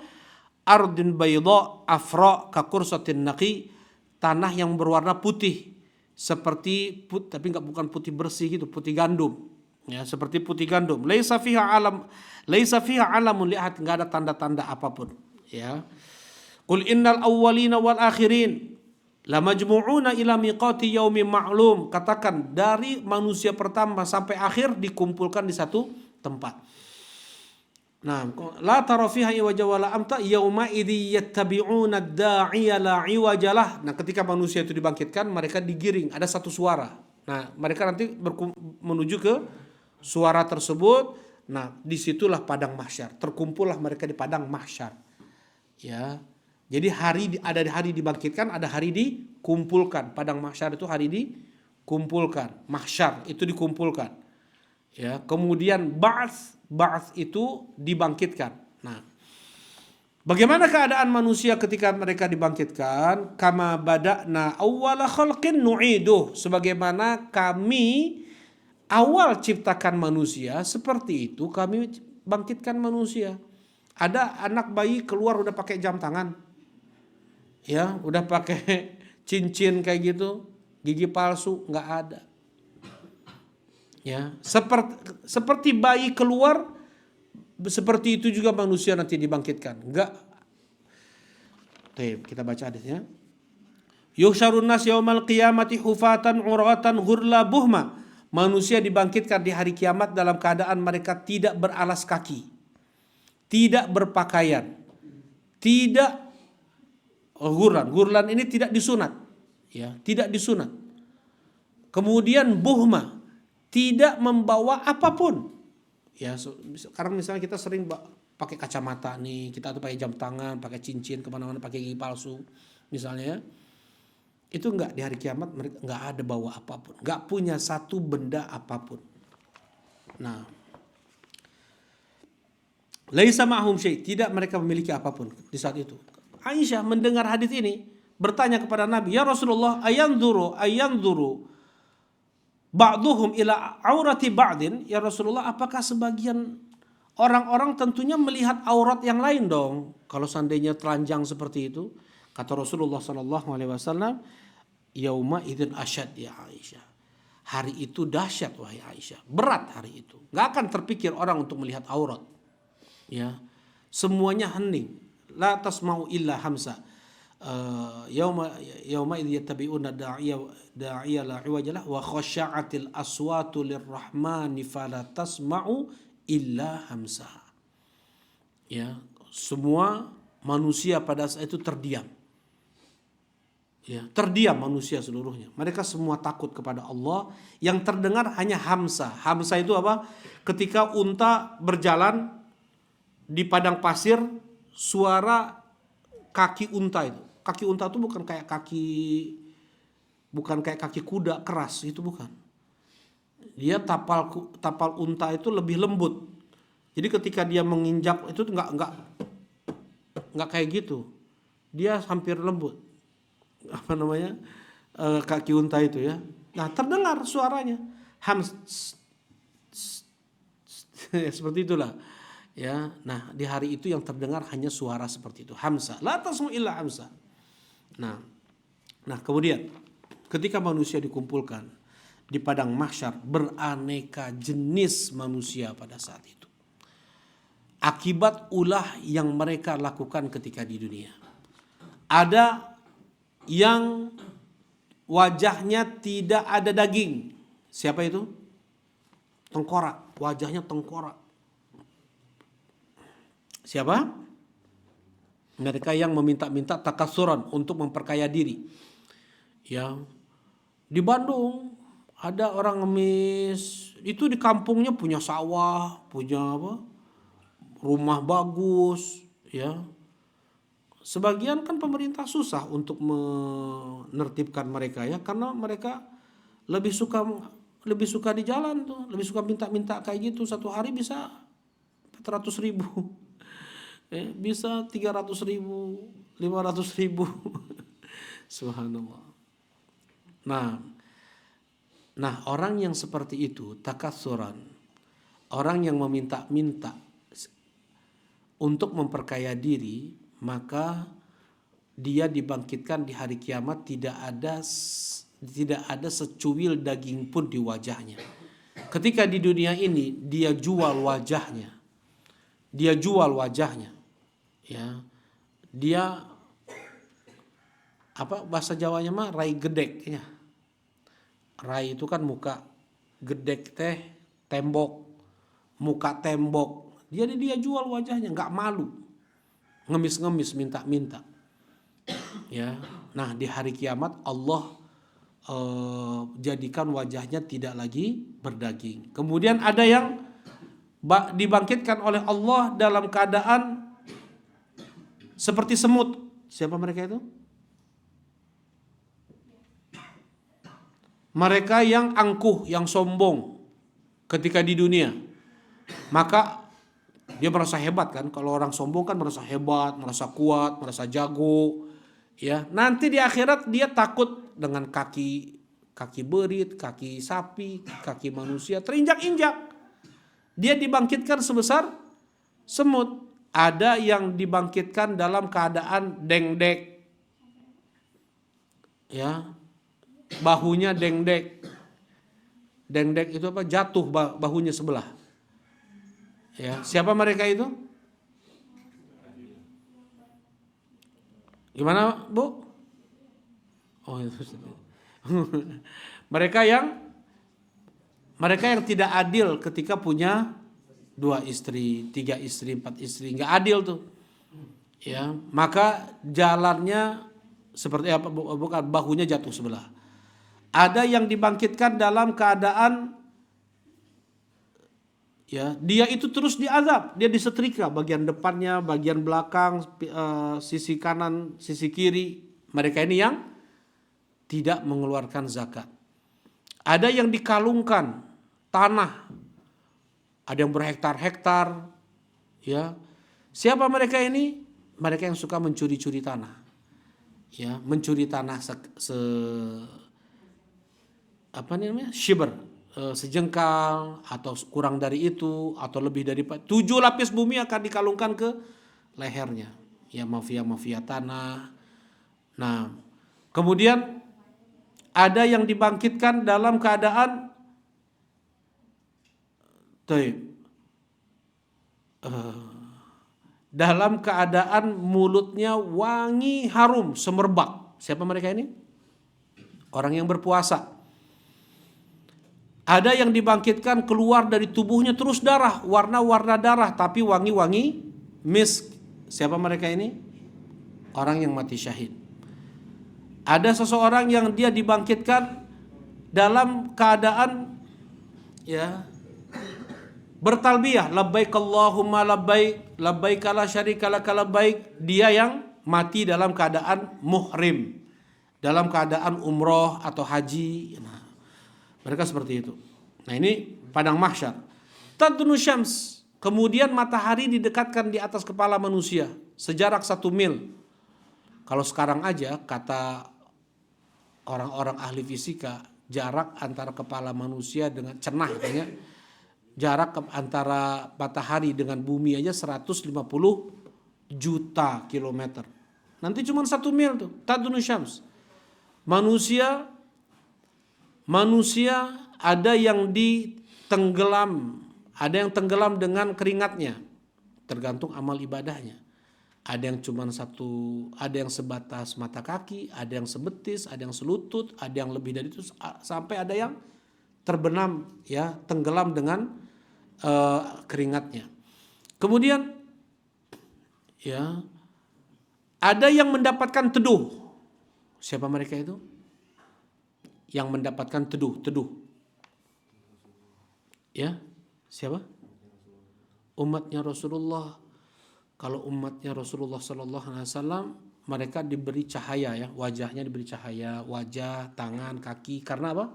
Ardin bayda afra kakursatin naqi, tanah yang berwarna putih seperti tapi bukan putih bersih gitu, putih gandum. Ya, seperti putih gandum. Laisa fiha alamun lihat, enggak ada tanda-tanda apapun, ya. Qul innal awwalina wal akhirin lamajmu'una ila miqati yaumin ma'lum. Katakan, dari manusia pertama sampai akhir dikumpulkan di satu tempat. Nah, la tara fiha iwaja wala amta yauma idzi yattabi'una ad-da'iya la iwajalah. Nah, ketika manusia itu dibangkitkan, mereka digiring, ada satu suara. Nah, mereka nanti menuju ke suara tersebut. Nah, disitulah padang mahsyar. Terkumpullah mereka di padang mahsyar. Ya. Jadi ada hari dibangkitkan, ada hari dikumpulkan. Padang mahsyar itu hari dikumpulkan. Mahsyar itu dikumpulkan. Ya, kemudian ba'ats itu dibangkitkan. Nah, bagaimana keadaan manusia ketika mereka dibangkitkan? Kama bada'na awwala khalqin nu'iduh. Sebagaimana kami awal ciptakan manusia, seperti itu kami bangkitkan manusia. Ada anak bayi keluar udah pakai jam tangan. Ya, udah pakai cincin kayak gitu, gigi palsu nggak ada. Ya, seperti bayi keluar, seperti itu juga manusia nanti dibangkitkan. Enggak. Kita baca hadisnya. Yuhsyarun nas yaumal qiyamati hufatan uratan ghurla buhma. Manusia dibangkitkan di hari kiamat dalam keadaan mereka tidak beralas kaki, tidak berpakaian, tidak Gurlan ini tidak disunat, ya, tidak disunat. Kemudian buhma, tidak membawa apapun. Ya, sekarang misalnya kita sering pakai kacamata nih, kita tuh pakai jam tangan, pakai cincin kemana-mana, pakai gigi palsu, misalnya. Itu enggak, di hari kiamat mereka enggak ada bawa apapun, enggak punya satu benda apapun. Nah, laisa ma'hum syai', tidak mereka memiliki apapun di saat itu. Aisyah mendengar hadis ini bertanya kepada Nabi, "Ya Rasulullah, ayanzuru ba'duhum ila aurati ba'din?" Ya Rasulullah, apakah sebagian orang-orang tentunya melihat aurat yang lain dong kalau seandainya telanjang seperti itu? Kata Rasulullah sallallahu alaihi wasallam, "Yauma idzin asyad ya Aisyah." Hari itu dahsyat wahai Aisyah, berat hari itu. Enggak akan terpikir orang untuk melihat aurat. Ya. Semuanya hening. La tasma'u illa hamsa. Yauma idh yattabi'una da'iya la iwajalah wa khasha'atil aswatu lirrahmani fala tasma'u illa hamsa. Ya, semua manusia pada saat itu terdiam. Ya, terdiam manusia seluruhnya. Mereka semua takut kepada Allah. Yang terdengar hanya hamsa. Hamsa itu apa? Ketika unta berjalan di padang pasir, suara kaki unta itu. Kaki unta itu bukan kayak kaki kuda keras, itu bukan. Dia tapal unta itu lebih lembut. Jadi ketika dia menginjak itu enggak kayak gitu. Dia hampir lembut. Apa namanya? Kaki unta itu ya. Nah, terdengar suaranya. Seperti itulah. Ya, nah di hari itu yang terdengar hanya suara seperti itu. Hamzah, la tasmu illa hamzah. Nah, kemudian ketika manusia dikumpulkan di padang mahsyar, beraneka jenis manusia pada saat itu. Akibat ulah yang mereka lakukan ketika di dunia. Ada yang wajahnya tidak ada daging. Siapa itu? Tengkorak, wajahnya tengkorak. Siapa? Mereka yang meminta-minta takasuran untuk memperkaya diri. Ya, di Bandung ada orang ngemis, itu di kampungnya punya sawah, punya apa? Rumah bagus, ya. Sebagian kan pemerintah susah untuk menertibkan mereka ya, karena mereka lebih suka di jalan tuh, lebih suka minta-minta kayak gitu. Satu hari bisa 400.000, bisa 300.000, 500.000. Subhanallah. Nah, orang yang seperti itu takasuran, orang yang meminta-minta untuk memperkaya diri, maka dia dibangkitkan di hari kiamat tidak ada secuil daging pun di wajahnya. Ketika di dunia ini dia jual wajahnya, ya, dia apa bahasa Jawanya mah rai gedek ya. Rai itu kan muka, gedek teh tembok, muka tembok. Jadi dia jual wajahnya, nggak malu, ngemis-ngemis, minta-minta. Ya, nah di hari kiamat Allah jadikan wajahnya tidak lagi berdaging. Kemudian ada yang dibangkitkan oleh Allah dalam keadaan seperti semut. Siapa mereka itu? Mereka yang angkuh, yang sombong ketika di dunia. Maka dia merasa hebat kan. Kalau orang sombong kan merasa hebat, merasa kuat, merasa jago. Ya, nanti di akhirat dia takut dengan kaki berit, kaki sapi, kaki manusia terinjak-injak. Dia dibangkitkan sebesar semut. Ada yang dibangkitkan dalam keadaan dengdek. Ya, bahunya dengdek. Dengdek itu apa? Jatuh bahunya sebelah. Ya, siapa mereka itu? Gimana, Bu? Oh, itu. Mereka yang tidak adil ketika punya 2 istri, 3 istri, 4 istri, nggak adil tuh. Ya, maka jalannya seperti apa? Bukan, bahunya jatuh sebelah. Ada yang dibangkitkan dalam keadaan ya, dia itu terus diazab, dia disetrika bagian depannya, bagian belakang, sisi kanan, sisi kiri. Mereka ini yang tidak mengeluarkan zakat. Ada yang dikalungkan tanah, ada yang berhektar-hektar. Ya, siapa mereka ini? Mereka yang suka mencuri-curi tanah. Ya, mencuri tanah shibr, sejengkal atau kurang dari itu atau lebih dari 7 lapis bumi akan dikalungkan ke lehernya. Ya, mafia tanah. Nah, kemudian ada yang dibangkitkan dalam keadaan mulutnya wangi harum semerbak. Siapa mereka ini? Orang yang berpuasa. Ada yang dibangkitkan keluar dari tubuhnya terus darah, warna-warna darah tapi wangi-wangi misk. Siapa mereka ini? Orang yang mati syahid. Ada seseorang yang dia dibangkitkan dalam keadaan ya bertalbiyah, labbaik Allahumma labbaik, labbaik la syarika lak labbaik. Dia yang mati dalam keadaan muhrim, dalam keadaan umroh atau haji. Nah, mereka seperti itu. Nah, ini padang mahsyar. Tadnu syams, kemudian matahari didekatkan di atas kepala manusia sejarak 1 mil. Kalau sekarang aja kata orang-orang ahli fisika, jarak antara kepala manusia dengan cenah katanya Jarak antara matahari dengan bumi aja 150 juta kilometer. Nanti cuma 1 mil tuh, tadunu syams. Manusia ada yang ada yang tenggelam dengan keringatnya, tergantung amal ibadahnya. Ada yang cuma ada yang sebatas mata kaki, ada yang sebetis, ada yang selutut, ada yang lebih dari itu, sampai ada yang terbenam, ya, tenggelam dengan keringatnya. Kemudian, ya, ada yang mendapatkan teduh. Siapa mereka itu? Yang mendapatkan teduh. Ya, siapa? Umatnya Rasulullah. Kalau umatnya Rasulullah Sallallahu Alaihi Wasallam, mereka diberi cahaya, ya, wajahnya diberi cahaya, wajah, tangan, kaki. Karena apa?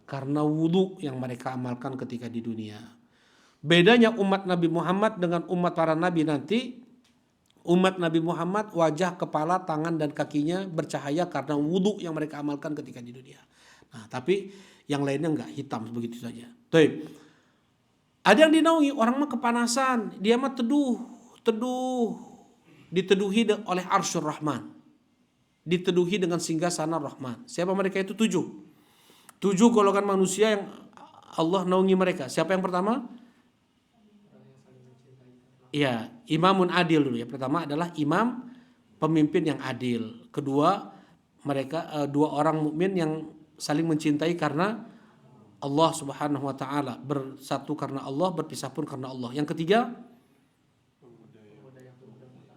Karena wudu yang mereka amalkan ketika di dunia. Bedanya umat Nabi Muhammad dengan umat para nabi nanti, umat Nabi Muhammad wajah, kepala, tangan dan kakinya bercahaya karena wudu yang mereka amalkan ketika di dunia. Nah, tapi yang lainnya enggak, hitam begitu saja. Tuh. Ada yang dinaungi, orang mah kepanasan, dia mah teduh, diteduhi oleh Arsyur Rahman, diteduhi dengan singgasana Rahman. Siapa mereka itu? 7 golongan manusia yang Allah naungi mereka. Siapa yang pertama? Ya, imamun adil dulu ya. Pertama adalah imam, pemimpin yang adil. Kedua, mereka 2 orang mukmin yang saling mencintai karena Allah Subhanahu wa taala, bersatu karena Allah, berpisah pun karena Allah. Yang ketiga,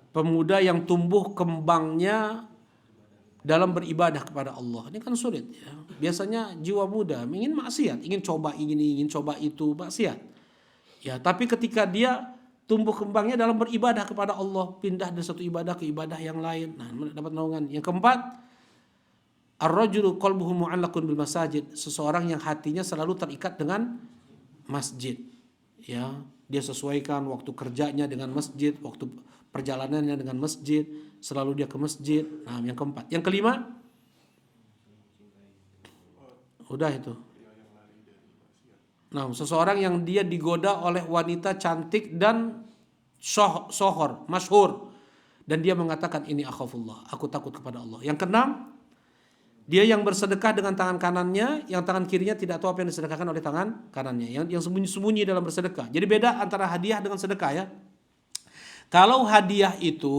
pemuda yang tumbuh kembangnya dalam beribadah kepada Allah. Ini kan sulit, ya. Biasanya jiwa muda ingin maksiat, ingin coba itu, maksiat. Ya, tapi ketika dia tumbuh kembangnya dalam beribadah kepada Allah, pindah dari satu ibadah ke ibadah yang lain, nah, dapat naungan. Yang keempat, ar-rajulu qalbuhu mu'allaqun bil masajid, seseorang yang hatinya selalu terikat dengan masjid. Ya, dia sesuaikan waktu kerjanya dengan masjid, waktu perjalanannya dengan masjid, selalu dia ke masjid. Nah, yang keempat. Yang kelima, udah itu. Nah, seseorang yang dia digoda oleh wanita cantik dan sohor, masyhur, dan dia mengatakan ini akhafullah, aku takut kepada Allah. Yang keenam, dia yang bersedekah dengan tangan kanannya, yang tangan kirinya tidak tahu apa yang disedekahkan oleh tangan kanannya, yang sembunyi-sembunyi dalam bersedekah. Jadi beda antara hadiah dengan sedekah, ya. Kalau hadiah itu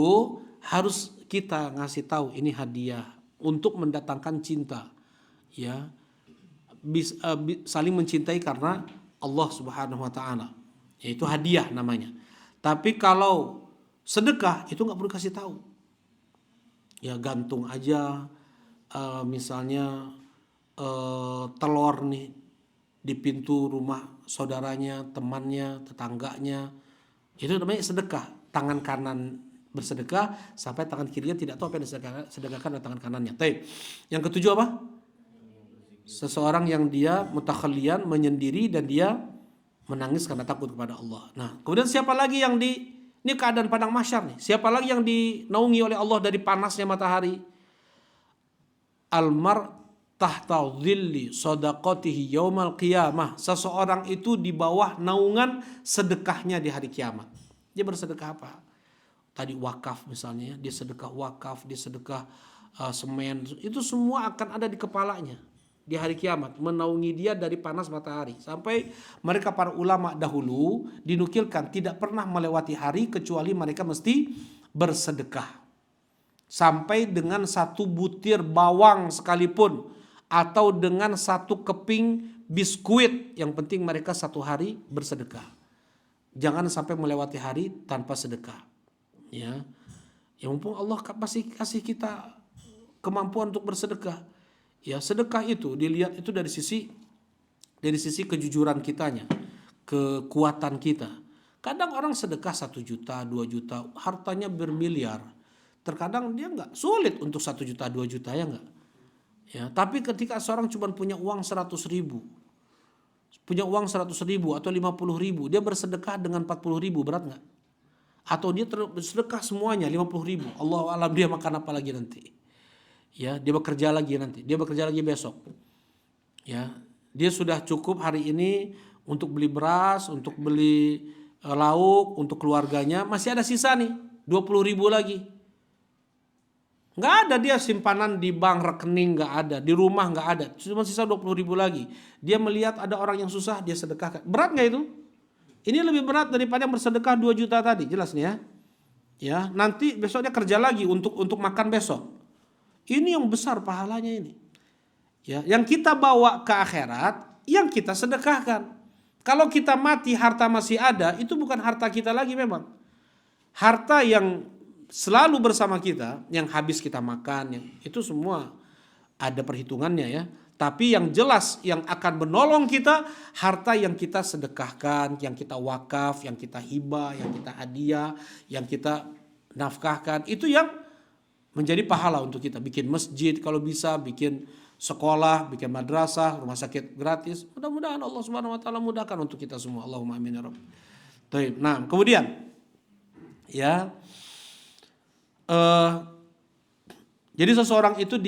harus kita ngasih tahu ini hadiah untuk mendatangkan cinta, ya, saling mencintai karena Allah Subhanahu wa taala. Yaitu hadiah namanya. Tapi kalau sedekah itu nggak perlu kasih tahu. Ya, gantung aja, misalnya telur nih di pintu rumah saudaranya, temannya, tetangganya. Itu namanya sedekah. Tangan kanan bersedekah sampai tangan kirinya tidak tahu apa yang disedekahkan oleh tangan kanannya. Yang ketujuh apa? Seseorang yang dia mutakhalian, menyendiri, dan dia menangis karena takut kepada Allah. Nah, kemudian siapa lagi yang ini keadaan padang mahsyar nih. Siapa lagi yang dinaungi oleh Allah dari panasnya matahari? Al-mar tahta dhilli sadaqatihi yaumal qiyamah. Seseorang itu di bawah naungan sedekahnya di hari kiamat. Dia bersedekah apa? Tadi wakaf misalnya, dia sedekah wakaf, dia sedekah semen, itu semua akan ada di kepalanya di hari kiamat, menaungi dia dari panas matahari. Sampai mereka para ulama dahulu dinukilkan tidak pernah melewati hari kecuali mereka mesti bersedekah. Sampai dengan 1 butir bawang sekalipun, atau dengan 1 keping biskuit, yang penting mereka 1 hari bersedekah. Jangan sampai melewati hari tanpa sedekah. Ya, ya, mumpung Allah pasti kasih kita kemampuan untuk bersedekah. Ya, sedekah itu dilihat itu dari sisi kejujuran kitanya, kekuatan kita. Kadang orang sedekah 1 juta, 2 juta, hartanya bermiliar. Terkadang dia nggak sulit untuk 1 juta, 2 juta, ya nggak. Ya, tapi ketika seorang cuma punya uang 100 ribu, atau 50 ribu, dia bersedekah dengan 40 ribu, berat nggak? Atau dia bersedekah semuanya 50 ribu, Allah alam dia makan apa lagi nanti? Ya, dia bekerja lagi nanti, dia bekerja lagi besok. Ya, dia sudah cukup hari ini untuk beli beras, untuk beli lauk, untuk keluarganya, masih ada sisa nih 20.000 lagi. Nggak ada dia simpanan di bank rekening, nggak ada, di rumah nggak ada, cuma sisa 20.000 lagi. Dia melihat ada orang yang susah, dia sedekahkan. Berat nggak itu? Ini lebih berat daripada yang bersedekah 2 juta tadi, jelas nih ya. Ya, nanti besoknya kerja lagi untuk makan besok. Ini yang besar pahalanya ini. Ya, yang kita bawa ke akhirat, yang kita sedekahkan. Kalau kita mati harta masih ada, itu bukan harta kita lagi memang. Harta yang selalu bersama kita, yang habis kita makan, itu semua ada perhitungannya ya. Tapi yang jelas yang akan menolong kita, harta yang kita sedekahkan, yang kita wakaf, yang kita hibah, yang kita hadiah, yang kita nafkahkan, itu yang menjadi pahala untuk kita. Bikin masjid kalau bisa, bikin sekolah, bikin madrasah, rumah sakit gratis. Mudah-mudahan Allah Subhanahu wa taala mudahkan untuk kita semua. Allahumma amin ya rabb. Baik. Nah, kemudian ya jadi seseorang itu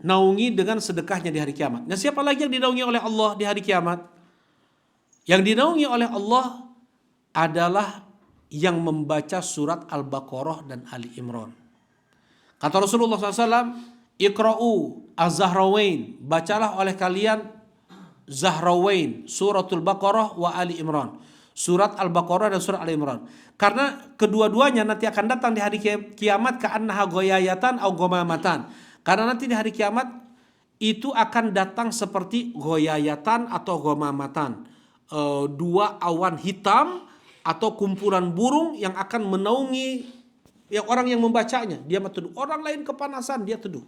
dinaungi dengan sedekahnya di hari kiamat. Nah, siapa lagi yang dinaungi oleh Allah di hari kiamat? Yang dinaungi oleh Allah adalah yang membaca surat Al-Baqarah dan Ali Imran. Kata Rasulullah SAW, Iqra'u az-Zahrawain, bacalah oleh kalian Zahrawain, suratul Baqarah wa Ali Imran. Surat Al-Baqarah dan surat Al-Imran. Karena kedua-duanya nanti akan datang di hari kiamat ka'annaha ghayayatan au ghamamatan. Karena nanti di hari kiamat itu akan datang seperti ghayayatan atau ghamamatan. Dua awan hitam atau kumpulan burung yang akan menaungi yang orang yang membacanya. Dia teduh. Orang lain kepanasan, dia teduh.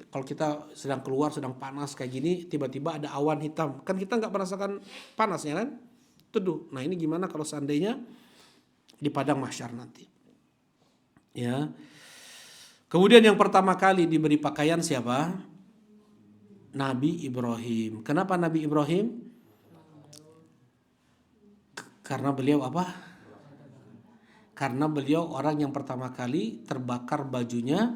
Kalau kita sedang keluar, sedang panas kayak gini, tiba-tiba ada awan hitam. Kan kita nggak merasakan panasnya kan? Teduh. Nah, ini gimana kalau seandainya di padang mahsyar nanti? Ya. Kemudian yang pertama kali diberi pakaian siapa? Nabi Ibrahim. Kenapa Nabi Ibrahim? Karena beliau apa? Karena beliau orang yang pertama kali terbakar bajunya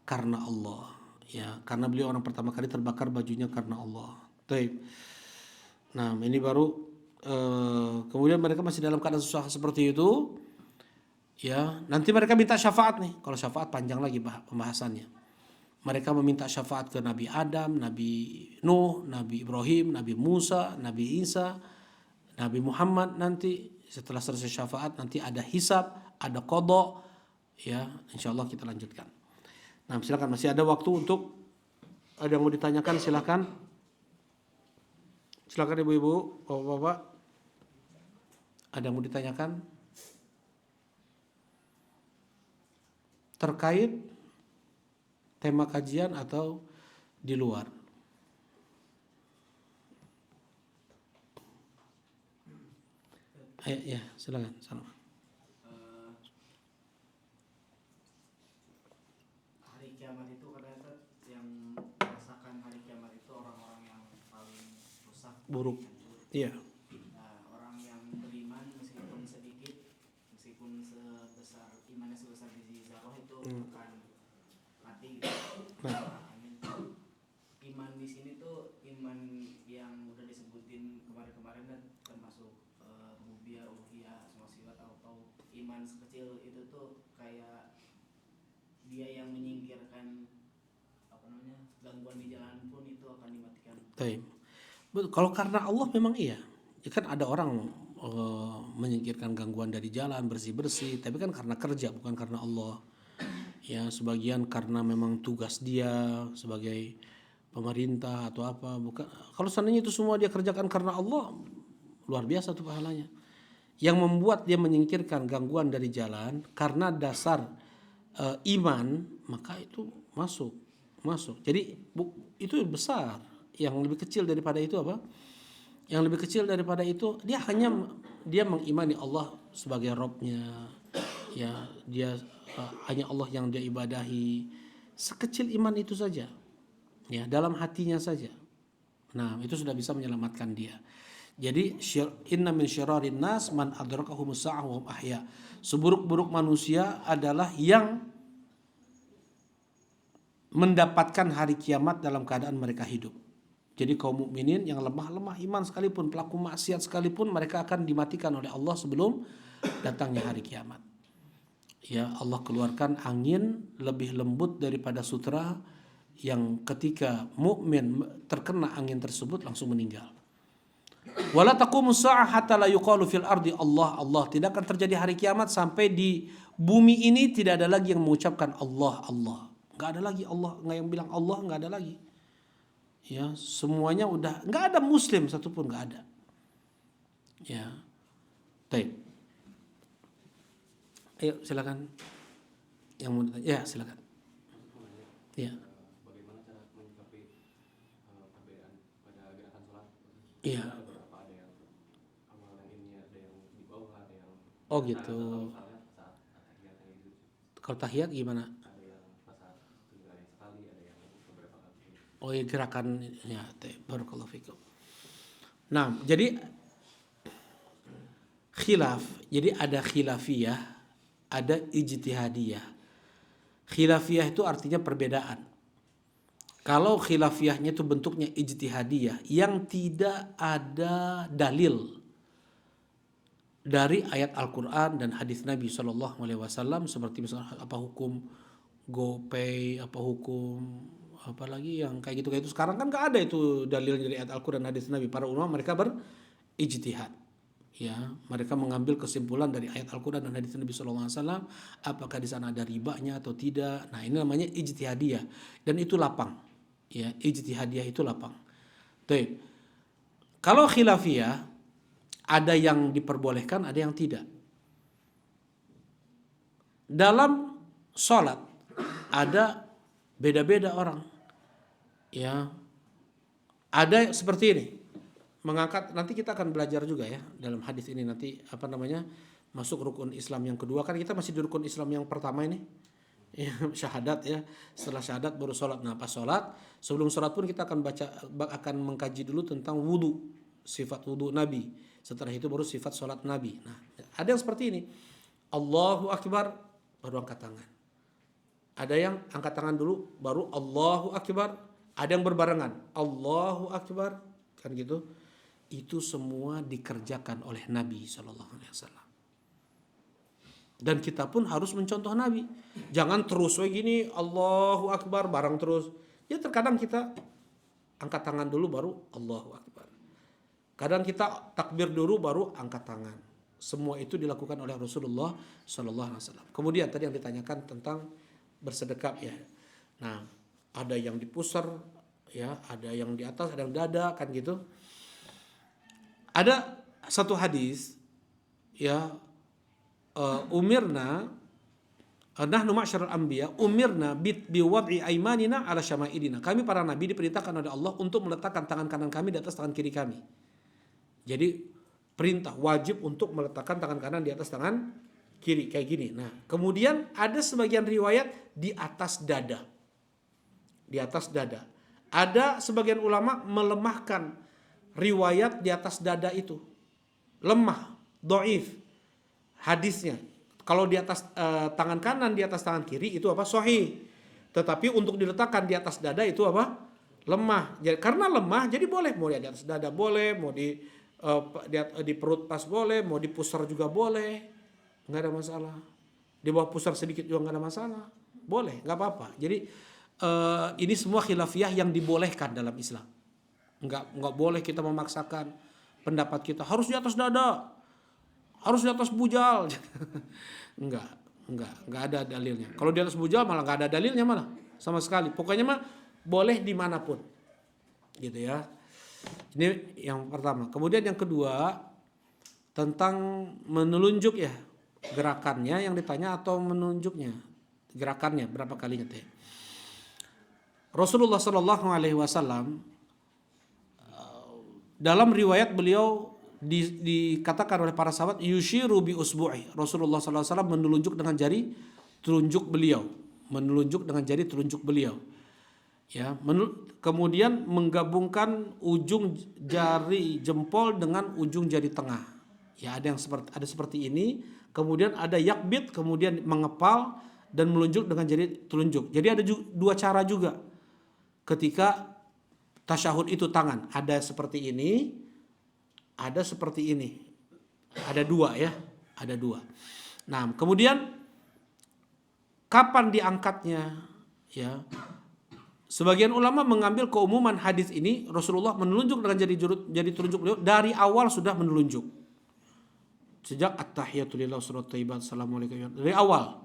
karena Allah. Ya, karena beliau orang pertama kali terbakar bajunya karena Allah. Baik. Nah, ini baru kemudian mereka masih dalam keadaan susah seperti itu, ya nanti mereka minta syafaat nih. Kalau syafaat panjang lagi pembahasannya. Mereka meminta syafaat ke Nabi Adam, Nabi Nuh, Nabi Ibrahim, Nabi Musa, Nabi Isa, Nabi Muhammad. Nanti setelah selesai syafaat nanti ada hisab, ada qadha, ya insyaallah kita lanjutkan. Nah, silakan, masih ada waktu untuk ada yang mau ditanyakan, silakan. Silakan ibu-ibu, bapak-bapak. Ada yang mau ditanyakan? Terkait tema kajian atau di luar? Ayo, ya, silakan. Hari kiamat itu kadang-kadang yang merasakan hari kiamat itu orang-orang yang paling rusak, buruk. Iya. orang yang beriman meskipun sedikit, meskipun sebesar imannya sebesar biji zarah itu akan mati. Iman di sini tuh iman yang udah disebutin kemarin-kemarin kan, termasuk rububiyah, uluhiyah, semua sifat atau iman sekecil itu tuh kayak dia yang menyingkirkan gangguan di jalan pun itu akan dimatikan. Kalau karena Allah memang iya. Ya kan ada orang menyingkirkan gangguan dari jalan, bersih-bersih, tapi kan karena kerja, bukan karena Allah. Ya, sebagian karena memang tugas dia sebagai pemerintah atau apa, bukan. Kalau seandainya itu semua dia kerjakan karena Allah, luar biasa tuh pahalanya. Yang membuat dia menyingkirkan gangguan dari jalan karena dasar iman, maka itu masuk. Jadi itu besar. Yang lebih kecil daripada itu apa? Yang lebih kecil daripada itu dia mengimani Allah sebagai Rabb-nya. Ya, dia hanya Allah yang dia ibadahi. Sekecil iman itu saja. Ya, dalam hatinya saja. Nah, itu sudah bisa menyelamatkan dia. Jadi inna min syirarin nas man adrakahumus sa'ah wa hum ahya. Seburuk-buruk manusia adalah yang mendapatkan hari kiamat dalam keadaan mereka hidup. Jadi kaum mukminin yang lemah iman sekalipun, pelaku maksiat sekalipun, mereka akan dimatikan oleh Allah sebelum datangnya hari kiamat. Ya, Allah keluarkan angin lebih lembut daripada sutera yang ketika mukmin terkena angin tersebut langsung meninggal. Wala taqumus sa'ah hatta la yuqalu fil ardi Allah. Tidak akan terjadi hari kiamat sampai di bumi ini tidak ada lagi yang mengucapkan Allah. Enggak ada lagi Allah, enggak yang bilang Allah, enggak ada lagi. Ya, semuanya udah enggak ada muslim satupun, enggak ada. Ya. Baik. Ayo silakan. Yang mau ditanya. Ya, silakan. Ya. Bagaimana cara menyikapi perbedaan pada gerakan sholat? Iya. Ada beberapa, ada yang amalan ini, ada yang di bawah, ada yang Oh gitu. misalnya saat tahiyat gitu. Kalau tahiyat gimana? Ada yang pas saat itu ada yang sekali, ada yang beberapa kali. Oh ya, gerakannya. Barakallahu fikum. Nah, jadi khilaf. Jadi ada khilafiyah, ada ijtihadiyah. Khilafiyah itu artinya perbedaan. Kalau khilafiyahnya itu bentuknya ijtihadiyah yang tidak ada dalil dari ayat Al-Quran dan hadis Nabi SAW, seperti misalnya apa hukum GoPay, apa hukum apalagi yang kayak gitu. Sekarang kan gak ada itu dalil dari ayat Al-Quran dan hadis Nabi. Para ulama mereka berijtihad. Ya, mereka mengambil kesimpulan dari ayat Al-Quran dan hadis Nabi SAW, apakah di sana ada ribanya atau tidak. Nah, ini namanya ijtihadiyah dan itu lapang. Ya, ijtihadiyah itu lapang. Tuh. Kalau khilafiyah ada yang diperbolehkan, ada yang tidak. Dalam sholat ada beda-beda orang. Ya, ada seperti ini. Mengangkat, nanti kita akan belajar juga ya dalam hadis ini nanti masuk rukun Islam yang kedua. Kan kita masih di rukun Islam yang pertama ini ya, syahadat ya. Setelah syahadat baru sholat. Nah, pas sholat, sebelum sholat pun kita akan mengkaji dulu tentang wudu, sifat wudu Nabi. Setelah itu baru sifat sholat Nabi. Nah, ada yang seperti ini, Allahu Akbar baru angkat tangan. Ada yang angkat tangan dulu baru Allahu Akbar. Ada yang berbarengan Allahu Akbar, kan gitu. Itu semua dikerjakan oleh Nabi SAW. Dan kita pun harus mencontoh Nabi. Jangan terus gini Allahu Akbar bareng terus. Ya terkadang kita angkat tangan dulu baru Allahu Akbar. Kadang kita takbir dulu baru angkat tangan. Semua itu dilakukan oleh Rasulullah SAW. Kemudian tadi yang ditanyakan tentang bersedekap ya. Nah, ada yang di pusar ya, ada yang di atas, ada yang dada, kan gitu. Ada satu hadis ya, umirna nahnu ma'syarul anbiya umirna bi wad'i aymanina ala syama'idina. Kami para nabi diperintahkan oleh Allah untuk meletakkan tangan kanan kami di atas tangan kiri kami. Jadi perintah wajib untuk meletakkan tangan kanan di atas tangan kiri kayak gini. Nah, kemudian ada sebagian riwayat di atas dada. Di atas dada. Ada sebagian ulama melemahkan riwayat di atas dada itu. Lemah, dhaif hadisnya. Kalau di atas tangan kanan, di atas tangan kiri itu sahih. Tetapi untuk diletakkan di atas dada itu lemah. Jadi, karena lemah jadi boleh, mau di atas dada boleh, mau di perut pas boleh, mau di pusar juga boleh. Enggak ada masalah. Di bawah pusar sedikit juga enggak ada masalah. Boleh, enggak apa-apa. Jadi ini semua khilafiyah yang dibolehkan dalam Islam. Enggak boleh kita memaksakan pendapat kita harus di atas dada, harus di atas bujal. enggak ada dalilnya. Kalau di atas bujal malah enggak ada dalilnya malah sama sekali. Pokoknya mah boleh dimanapun, gitu ya. Ini yang pertama. Kemudian yang kedua tentang menelunjuk ya, gerakannya yang ditanya atau menunjuknya, gerakannya berapa kalinya teh. Rasulullah Shallallahu Alaihi Wasallam dalam riwayat beliau dikatakan oleh para sahabat yushiru bi usbu'i. Rasulullah Shallallahu Alaihi Wasallam menelunjuk dengan jari telunjuk beliau, ya. Kemudian menggabungkan ujung jari jempol dengan ujung jari tengah. Ya, ada seperti ini. Kemudian ada yakbit, kemudian mengepal dan melunjuk dengan jari telunjuk. Jadi ada dua cara juga ketika Tasyahud itu tangan, ada seperti ini, ada seperti ini. Ada dua ya, ada dua. Nah, kemudian kapan diangkatnya? Ya, sebagian ulama mengambil keumuman hadis ini, Rasulullah menelunjuk dengan jadi telunjuk beliau dari awal sudah menelunjuk. Sejak at-tahiyatu lillah wassalatu thayyibat assalamualaikum dari awal.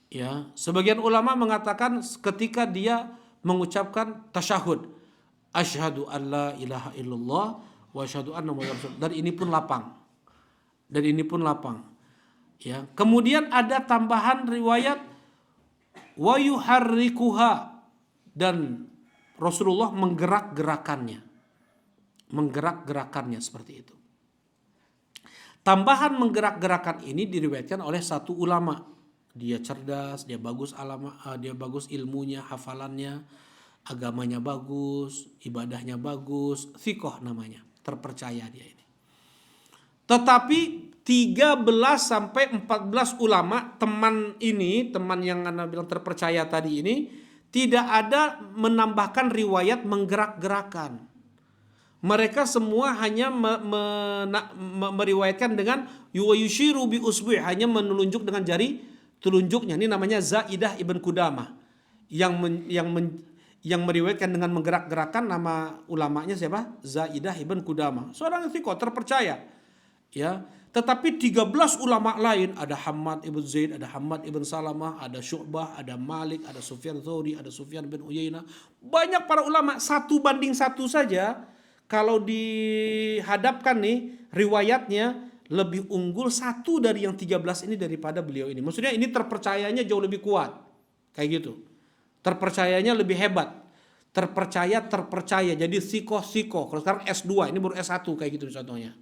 Ya, sebagian ulama mengatakan ketika dia mengucapkan tasyahud, asyhadu an la ilaha illallah wa asyhadu anna muhammadar rasulullah. Dan ini pun lapang. Dan ini pun lapang. Ya, kemudian ada tambahan riwayat wa yuharrikuha, dan Rasulullah menggerak-gerakannya seperti itu. Tambahan menggerak-gerakan ini diriwayatkan oleh satu ulama. Dia cerdas, dia bagus ilmunya, hafalannya, agamanya bagus, ibadahnya bagus, thiqah namanya, terpercaya dia ini. Tetapi 13 sampai 14 ulama teman yang Anda bilang terpercaya tadi ini tidak ada menambahkan riwayat menggerak-gerakan. Mereka semua hanya meriwayatkan dengan yushiru bi usbu', hanya menunjuk dengan jari telunjuknya. Ini namanya Zaidah ibn Qudamah. Yang meriwayatkan dengan menggerak-gerakan, nama ulamanya siapa? Zaidah ibn Qudamah. Seorang thiqah terpercaya. Ya, tetapi 13 ulama lain, ada Hammad ibn Zaid, ada Hammad ibn Salamah, ada Syu'bah, ada Malik, ada Sufyan Tsauri, ada Sufyan bin Uyainah. Banyak para ulama, 1:1 saja. Kalau dihadapkan nih riwayatnya lebih unggul satu dari yang 13 ini daripada beliau ini. Maksudnya ini terpercayanya jauh lebih kuat. Kayak gitu. Terpercayanya lebih hebat. Terpercaya. Jadi sikoh. Kalau sekarang S2, ini baru S1 kayak gitu contohnya.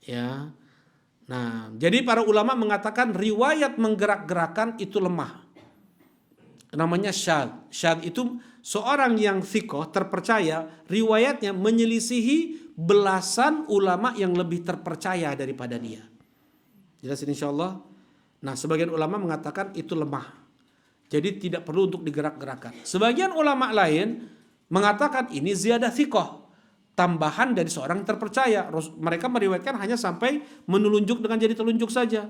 Ya. Nah, jadi para ulama mengatakan riwayat menggerak-gerakan itu lemah. Namanya syadz. Syadz itu seorang yang thiqah terpercaya, riwayatnya menyelisihi belasan ulama yang lebih terpercaya daripada dia. Jelas ini insyaallah. Nah, sebagian ulama mengatakan itu lemah. Jadi tidak perlu untuk digerak-gerakkan. Sebagian ulama lain mengatakan ini ziyadah thiqah, tambahan dari seorang terpercaya. Mereka meriwayatkan hanya sampai menelunjuk dengan jari telunjuk saja.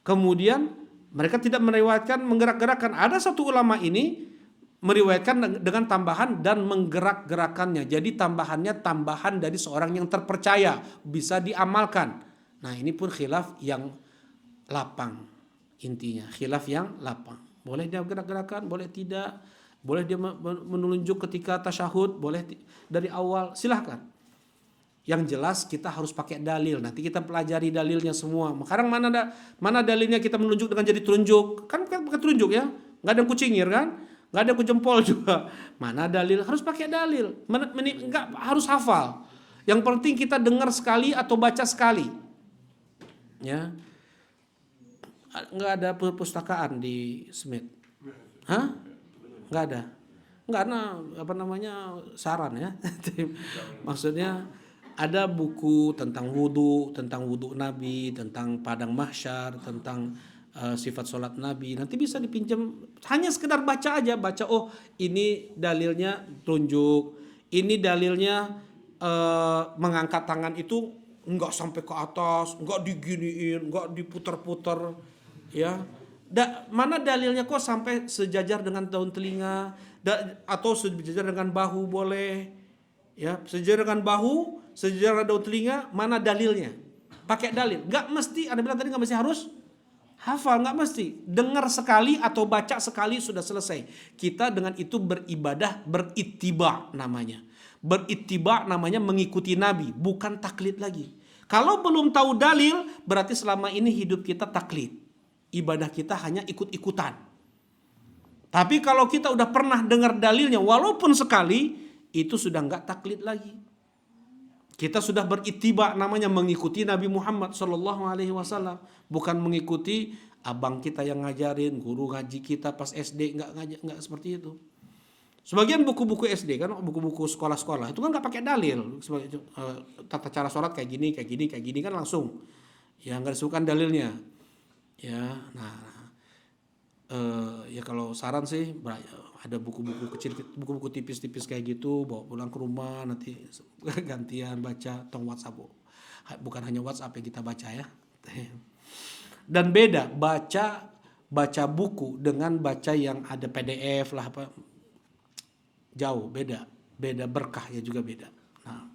Kemudian mereka tidak meriwayatkan menggerak-gerakkan. Ada satu ulama ini meriwayatkan dengan tambahan dan menggerak-gerakannya. Jadi tambahan dari seorang yang terpercaya, bisa diamalkan. Nah, ini pun khilaf yang lapang. Intinya khilaf yang lapang. Boleh dia gerak-gerakan, boleh tidak. Boleh dia menunjuk ketika tasyahud, boleh dari awal, silahkan. Yang jelas kita harus pakai dalil. Nanti kita pelajari dalilnya semua. Sekarang mana dalilnya kita menunjuk dengan jari telunjuk? Kan pakai telunjuk ya. Nggak ada kucingir kan? Nggak ada jempol juga. Mana dalil? Harus pakai dalil. Nggak harus hafal. Yang penting kita dengar sekali atau baca sekali. Ya. Nggak ada perpustakaan di Smith. Hah? Nggak ada. Nggak ada saran ya. Maksudnya ada buku tentang wudu Nabi, tentang padang mahsyar, tentang sifat sholat Nabi. Nanti bisa dipinjam, hanya sekedar baca aja, oh ini dalilnya tunjuk, ini dalilnya mengangkat tangan itu enggak sampai ke atas, enggak diginiin, enggak diputar-putar, ya. Mana dalilnya kok sampai sejajar dengan daun telinga, atau sejajar dengan bahu boleh, ya, sejajar dengan bahu, sejajar dengan daun telinga, mana dalilnya? Pakai dalil. Enggak mesti, Anda bilang tadi enggak mesti harus hafal, nggak mesti. Dengar sekali atau baca sekali sudah selesai. Kita dengan itu beribadah, berittiba namanya. Berittiba namanya mengikuti Nabi, bukan taklid lagi. Kalau belum tahu dalil, berarti selama ini hidup kita taklid. Ibadah kita hanya ikut-ikutan. Tapi kalau kita udah pernah dengar dalilnya, walaupun sekali, itu sudah nggak taklid lagi. Kita sudah berittiba, namanya mengikuti Nabi Muhammad SAW, bukan mengikuti abang kita yang ngajarin, guru ngaji kita pas SD, nggak seperti itu. Sebagian buku-buku SD kan, buku-buku sekolah-sekolah itu kan nggak pakai dalil, tata cara sholat kayak gini kan langsung, ya nggak disebutkan dalilnya, ya. Nah, ya kalau saran sih ada buku-buku kecil, buku-buku tipis-tipis kayak gitu, bawa pulang ke rumah nanti gantian baca tong WhatsApp. Bukan hanya WhatsApp yang kita baca ya. Dan beda baca buku dengan baca yang ada PDF lah apa, jauh beda berkahnya juga beda. Nah,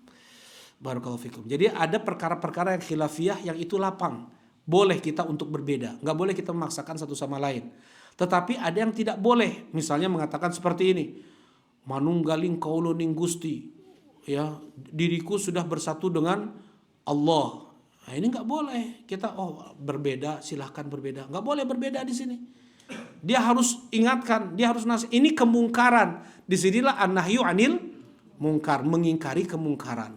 barakallahu fikum. Jadi ada perkara-perkara yang khilafiyah yang itu lapang, boleh kita untuk berbeda, nggak boleh kita memaksakan satu sama lain. Tetapi ada yang tidak boleh, misalnya mengatakan seperti ini, manunggaling kauloning Gusti, ya diriku sudah bersatu dengan Allah. Nah, ini nggak boleh kita berbeda, silahkan berbeda, nggak boleh berbeda di sini. Dia harus ingatkan, dia harus nasihat. Ini kemungkaran. Disinilah an-nahyu anil mungkar, mengingkari kemungkaran.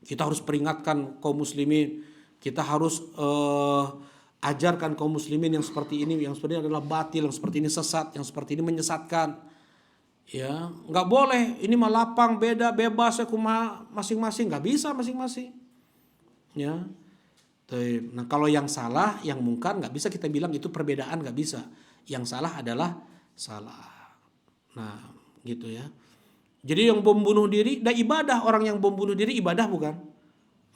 Kita harus peringatkan kaum muslimin, kita harus ajarkan kaum muslimin yang seperti ini, yang seperti ini adalah batil, yang seperti ini sesat, yang seperti ini menyesatkan. Ya, nggak boleh. Ini mah lapang, beda, bebas, kumaha masing-masing, nggak bisa masing-masing. Ya, nah kalau yang salah, yang mungkar nggak bisa kita bilang itu perbedaan, nggak bisa. Yang salah adalah salah. Nah, gitu ya. Jadi yang bom bunuh diri, dah ibadah, orang yang bom bunuh diri ibadah bukan?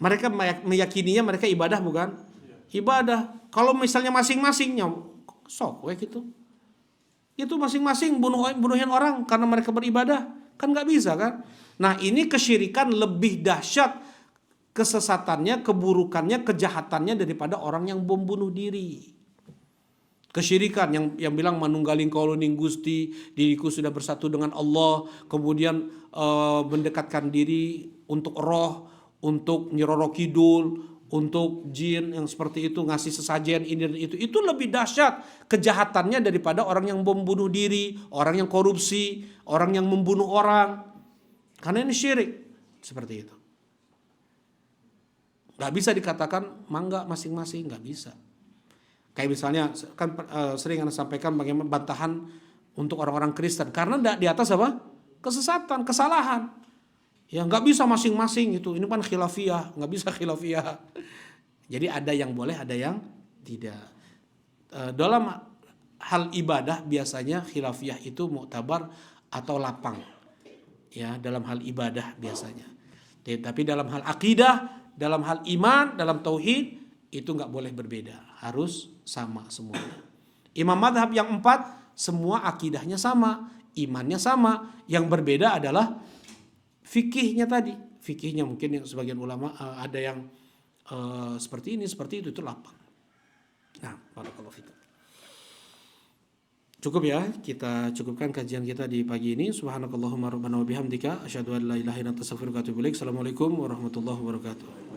Mereka meyakininya mereka ibadah bukan? Ibadah. Kalau misalnya masing-masingnya sok gitu. Itu masing-masing bunuhin orang karena mereka beribadah, kan nggak bisa kan? Nah, ini kesyirikan lebih dahsyat kesesatannya, keburukannya, kejahatannya daripada orang yang bom bunuh diri. Kesyirikan yang bilang manunggaling kauloning Gusti, diriku sudah bersatu dengan Allah, kemudian mendekatkan diri untuk roh, untuk Nyiroro Kidul, untuk jin yang seperti itu, ngasih sesajen ini dan itu lebih dahsyat kejahatannya daripada orang yang bom bunuh diri, orang yang korupsi, orang yang membunuh orang. Karena ini syirik seperti itu. Gak bisa dikatakan mangga masing-masing, gak bisa. Kayak misalnya kan sering Anda sampaikan bagaimana bantahan untuk orang-orang Kristen karena di atas apa? Kesesatan, kesalahan. Ya nggak bisa masing-masing itu. Ini kan khilafiyah, nggak bisa khilafiyah. Jadi ada yang boleh, ada yang tidak. Dalam hal ibadah biasanya khilafiyah itu muktabar atau lapang. Ya, dalam hal ibadah biasanya. Tapi dalam hal akidah, dalam hal iman, dalam tauhid itu nggak boleh berbeda, harus sama semuanya. Imam madhab yang 4 semua akidahnya sama, imannya sama. Yang berbeda adalah fikihnya tadi. Fikihnya mungkin yang sebagian ulama ada yang seperti ini, seperti itu lapang. Nah, barakallahu fikum. Cukup ya, kita cukupkan kajian kita di pagi ini. Subhanakallahumma rabbana wa bihamdika asyhadu an la ilaha illa anta astaghfiruka wa atubu ilaik. Assalamualaikum warahmatullahi wabarakatuh.